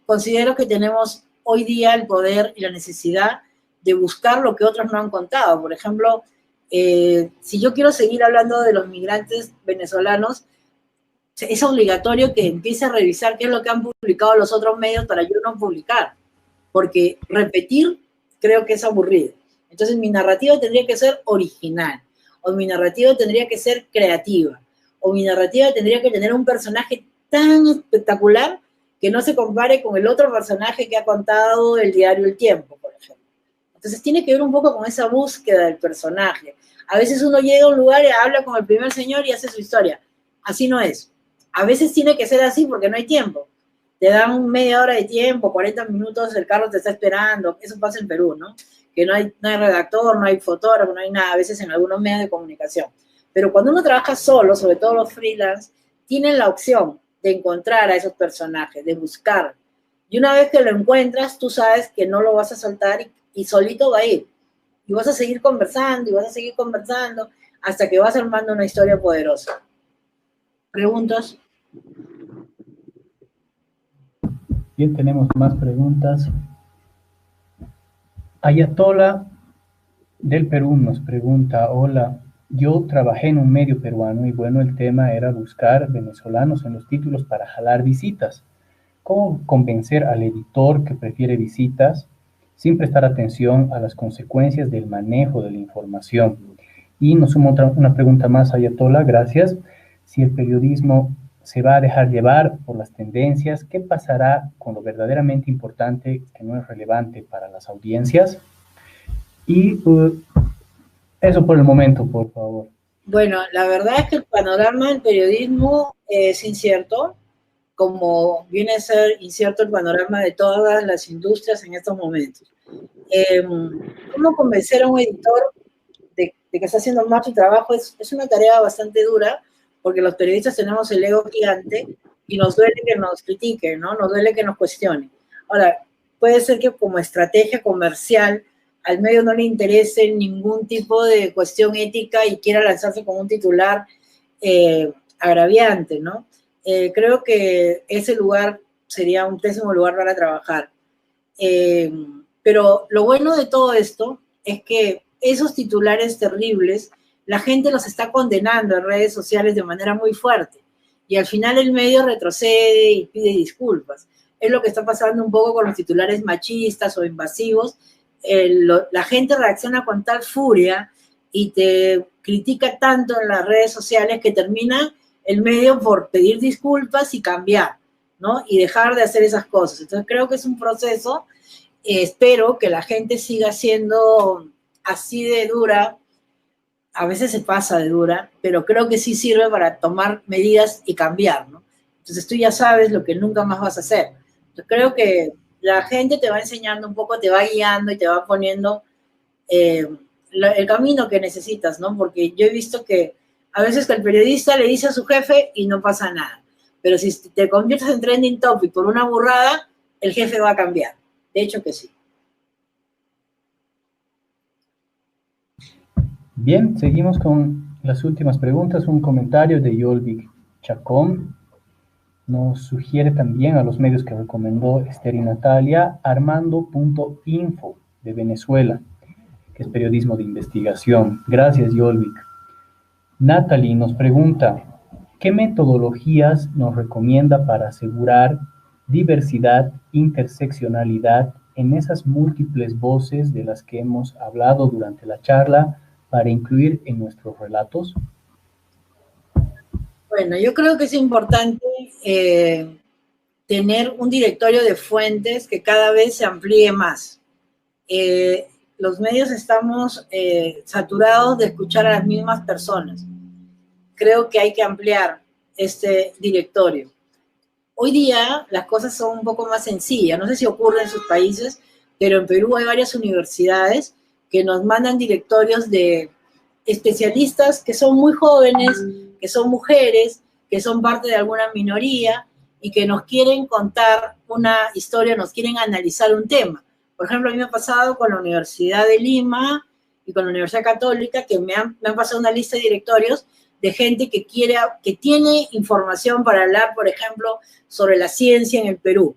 considero que tenemos hoy día el poder y la necesidad de buscar lo que otros no han contado. Por ejemplo, si yo quiero seguir hablando de los migrantes venezolanos, es obligatorio que empiece a revisar qué es lo que han publicado los otros medios para yo no publicar, porque repetir creo que es aburrido. Entonces mi narrativa tendría que ser original, o mi narrativa tendría que ser creativa, o mi narrativa tendría que tener un personaje tan espectacular que no se compare con el otro personaje que ha contado el diario El Tiempo, por ejemplo. Entonces tiene que ver un poco con esa búsqueda del personaje. A veces uno llega a un lugar y habla con el primer señor y hace su historia. Así no es. A veces tiene que ser así porque no hay tiempo. Te dan media hora de tiempo, 40 minutos, el carro te está esperando. Eso pasa en Perú, ¿no? Que no hay redactor, no hay fotógrafo, no hay nada, a veces en algunos medios de comunicación. Pero cuando uno trabaja solo, sobre todo los freelance, tienen la opción de encontrar a esos personajes, de buscar. Y una vez que lo encuentras, tú sabes que no lo vas a soltar y solito va a ir. Y vas a seguir conversando, y vas a seguir conversando, hasta que vas armando una historia poderosa. ¿Preguntas? Bien, tenemos más preguntas. Ayatola del Perú nos pregunta, hola, yo trabajé en un medio peruano y bueno, el tema era buscar venezolanos en los títulos para jalar visitas. ¿Cómo convencer al editor que prefiere visitas sin prestar atención a las consecuencias del manejo de la información? Y nos suma una pregunta más, Ayatola, gracias. Si el periodismo se va a dejar llevar por las tendencias, ¿qué pasará con lo verdaderamente importante que no es relevante para las audiencias? Y eso por el momento, por favor. Bueno, la verdad es que el panorama del periodismo es incierto, como viene a ser incierto el panorama de todas las industrias en estos momentos. ¿Cómo convencer a un editor de que está haciendo mal su trabajo? Es una tarea bastante dura, porque los periodistas tenemos el ego gigante y nos duele que nos critiquen, ¿no? Nos duele que nos cuestionen. Ahora, puede ser que como estrategia comercial al medio no le interese ningún tipo de cuestión ética y quiera lanzarse con un titular agraviante, ¿no? Creo que ese lugar sería un pésimo lugar para trabajar. Pero lo bueno de todo esto es que esos titulares terribles, la gente los está condenando en redes sociales de manera muy fuerte. Y al final el medio retrocede y pide disculpas. Es lo que está pasando un poco con los titulares machistas o invasivos. La gente reacciona con tal furia y te critica tanto en las redes sociales que termina el medio por pedir disculpas y cambiar, ¿no? Y dejar de hacer esas cosas. Entonces creo que es un proceso. Espero que la gente siga siendo así de dura. A veces se pasa de dura, pero creo que sí sirve para tomar medidas y cambiar, ¿no? Entonces tú ya sabes lo que nunca más vas a hacer. Entonces creo que la gente te va enseñando un poco, te va guiando y te va poniendo el camino que necesitas, ¿no? Porque yo he visto que a veces que el periodista le dice a su jefe y no pasa nada. Pero si te conviertes en trending topic por una burrada, el jefe va a cambiar. De hecho que sí. Bien, seguimos con las últimas preguntas. Un comentario de Yolvik Chacón. Nos sugiere también a los medios que recomendó Esther y Natalia, Armando.info de Venezuela, que es periodismo de investigación. Gracias, Yolvik. Natalie nos pregunta, ¿qué metodologías nos recomienda para asegurar diversidad, interseccionalidad en esas múltiples voces de las que hemos hablado durante la charla para incluir en nuestros relatos? Bueno, yo creo que es importante tener un directorio de fuentes que cada vez se amplíe más. Los medios estamos saturados de escuchar a las mismas personas. Creo que hay que ampliar este directorio. Hoy día las cosas son un poco más sencillas. No sé si ocurre en sus países, pero en Perú hay varias universidades que nos mandan directorios de especialistas que son muy jóvenes, que son mujeres, que son parte de alguna minoría y que nos quieren contar una historia, nos quieren analizar un tema. Por ejemplo, a mí me ha pasado con la Universidad de Lima y con la Universidad Católica que me han pasado una lista de directorios de gente que tiene información para hablar, por ejemplo, sobre la ciencia en el Perú.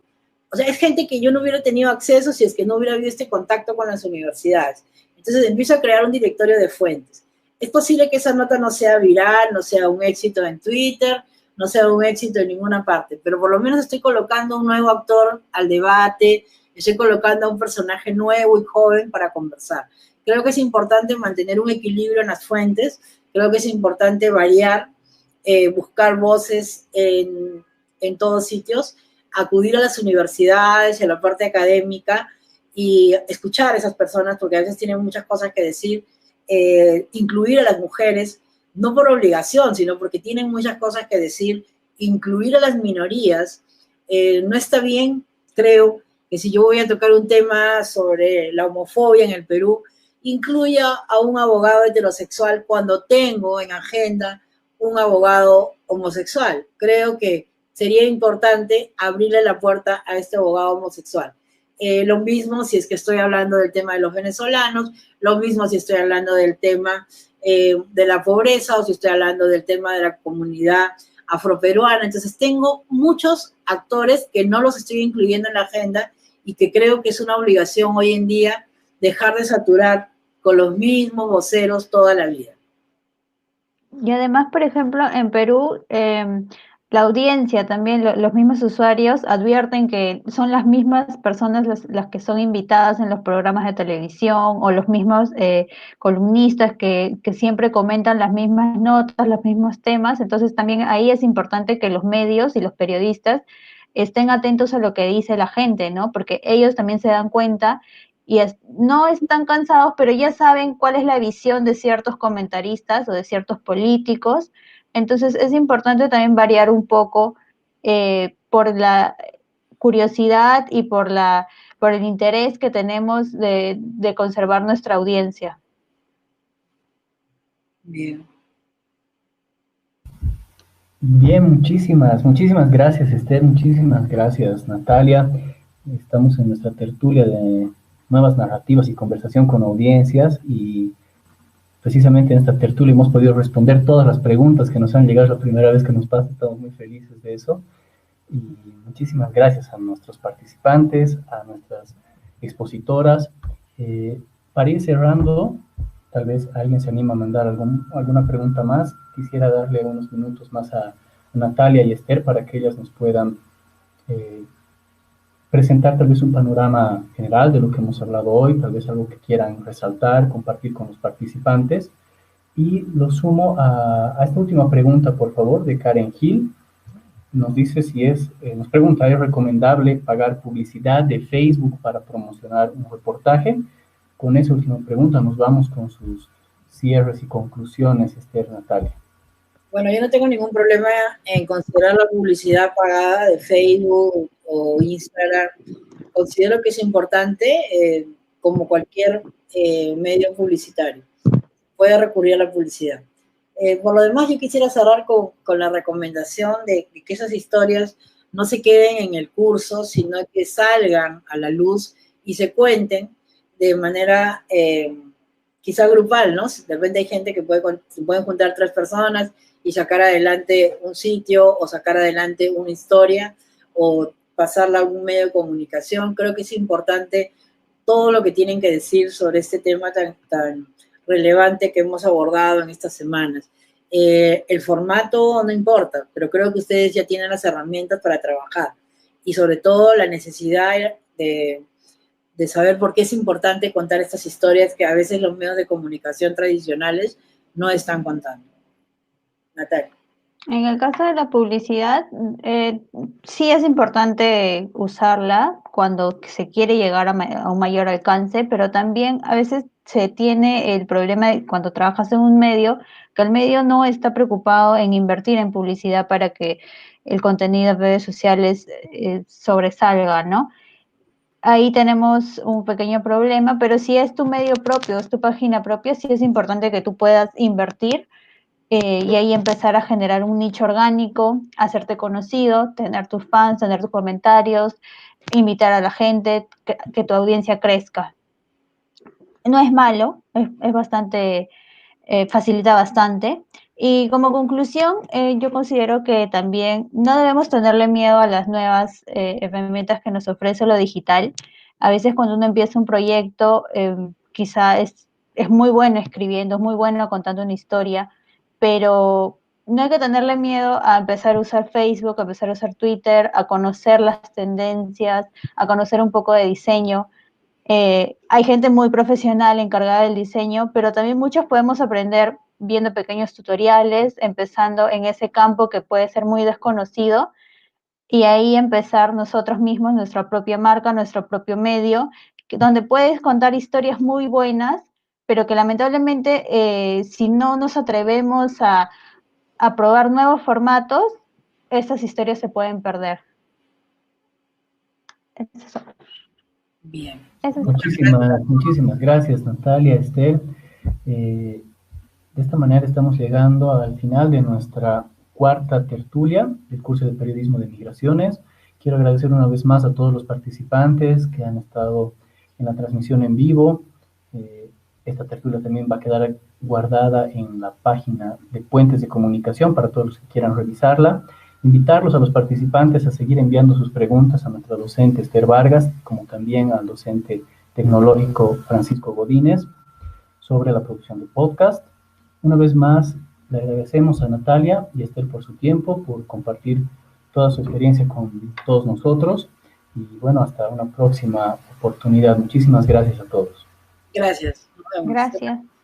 O sea, es gente que yo no hubiera tenido acceso si es que no hubiera habido este contacto con las universidades. Entonces empiezo a crear un directorio de fuentes. Es posible que esa nota no sea viral, no sea un éxito en Twitter, no sea un éxito en ninguna parte, pero por lo menos estoy colocando un nuevo actor al debate, estoy colocando a un personaje nuevo y joven para conversar. Creo que es importante mantener un equilibrio en las fuentes, creo que es importante variar, buscar voces en todos sitios, acudir a las universidades, a la parte académica y escuchar a esas personas, porque a veces tienen muchas cosas que decir, incluir a las mujeres, no por obligación, sino porque tienen muchas cosas que decir, incluir a las minorías. No está bien, creo, que si yo voy a tocar un tema sobre la homofobia en el Perú, incluya a un abogado heterosexual cuando tengo en agenda un abogado homosexual. Creo que sería importante abrirle la puerta a este abogado homosexual. Lo mismo si es que estoy hablando del tema de los venezolanos, lo mismo si estoy hablando del tema de la pobreza o si estoy hablando del tema de la comunidad afroperuana. Entonces tengo muchos actores que no los estoy incluyendo en la agenda y que creo que es una obligación hoy en día dejar de saturar con los mismos voceros toda la vida. Y además, por ejemplo, en Perú, la audiencia también, los mismos usuarios advierten que son las mismas personas las que son invitadas en los programas de televisión o los mismos columnistas que siempre comentan las mismas notas, los mismos temas. Entonces también ahí es importante que los medios y los periodistas estén atentos a lo que dice la gente, ¿no? Porque ellos también se dan cuenta y no están cansados, pero ya saben cuál es la visión de ciertos comentaristas o de ciertos políticos. Entonces es importante también variar un poco por la curiosidad y por el interés que tenemos de conservar nuestra audiencia. Bien. Bien, muchísimas gracias, Esther, muchísimas gracias, Natalia. Estamos en nuestra tertulia de nuevas narrativas y conversación con audiencias y precisamente en esta tertulia hemos podido responder todas las preguntas que nos han llegado. Es la primera vez que nos pasa, estamos muy felices de eso. Y muchísimas gracias a nuestros participantes, a nuestras expositoras. Para ir cerrando, tal vez alguien se anima a mandar alguna pregunta más. Quisiera darle unos minutos más a Natalia y Esther para que ellas nos puedan presentar tal vez un panorama general de lo que hemos hablado hoy, tal vez algo que quieran resaltar, compartir con los participantes. Y lo sumo a esta última pregunta, por favor, de Karen Gil. Nos dice nos pregunta, ¿es recomendable pagar publicidad de Facebook para promocionar un reportaje? Con esa última pregunta nos vamos con sus cierres y conclusiones, Esther, Natalia. Bueno, yo no tengo ningún problema en considerar la publicidad pagada de Facebook o Instagram. Considero que es importante, como cualquier medio publicitario. Puede recurrir a la publicidad. Por lo demás, yo quisiera cerrar con la recomendación de que esas historias no se queden en el curso, sino que salgan a la luz y se cuenten de manera quizá grupal, ¿no? De repente hay gente que se pueden juntar 3 personas y sacar adelante un sitio o sacar adelante una historia o pasarla a algún medio de comunicación. Creo que es importante todo lo que tienen que decir sobre este tema tan relevante que hemos abordado en estas semanas. El formato no importa, pero creo que ustedes ya tienen las herramientas para trabajar y sobre todo la necesidad de saber por qué es importante contar estas historias que a veces los medios de comunicación tradicionales no están contando. Natalia. En el caso de la publicidad, sí es importante usarla cuando se quiere llegar a un mayor alcance, pero también a veces se tiene el problema de cuando trabajas en un medio, que el medio no está preocupado en invertir en publicidad para que el contenido de redes sociales sobresalga, ¿no? Ahí tenemos un pequeño problema, pero si es tu medio propio, es tu página propia, sí es importante que tú puedas invertir y ahí empezar a generar un nicho orgánico, hacerte conocido, tener tus fans, tener tus comentarios, invitar a la gente, que tu audiencia crezca. No es malo, es bastante, facilita bastante. Y como conclusión, yo considero que también no debemos tenerle miedo a las nuevas herramientas que nos ofrece lo digital. A veces cuando uno empieza un proyecto, quizá es muy bueno escribiendo, es muy bueno contando una historia, pero no hay que tenerle miedo a empezar a usar Facebook, a empezar a usar Twitter, a conocer las tendencias, a conocer un poco de diseño. Hay gente muy profesional encargada del diseño, pero también muchos podemos aprender viendo pequeños tutoriales, empezando en ese campo que puede ser muy desconocido, y ahí empezar nosotros mismos, nuestra propia marca, nuestro propio medio, donde puedes contar historias muy buenas, pero que lamentablemente si no nos atrevemos a probar nuevos formatos, estas historias se pueden perder. Eso. Bien. Eso es. Muchísimas gracias, Natalia, Esther. De esta manera estamos llegando al final de nuestra cuarta tertulia del curso de Periodismo de Migraciones. Quiero agradecer una vez más a todos los participantes que han estado en la transmisión en vivo. Esta tertulia también va a quedar guardada en la página de Puentes de Comunicación para todos los que quieran revisarla. Invitarlos a los participantes a seguir enviando sus preguntas a nuestra docente Esther Vargas, como también al docente tecnológico Francisco Godínez, sobre la producción de podcast. Una vez más, le agradecemos a Natalia y a Esther por su tiempo, por compartir toda su experiencia con todos nosotros. Y bueno, hasta una próxima oportunidad. Muchísimas gracias a todos. Gracias. Nos vemos. Gracias.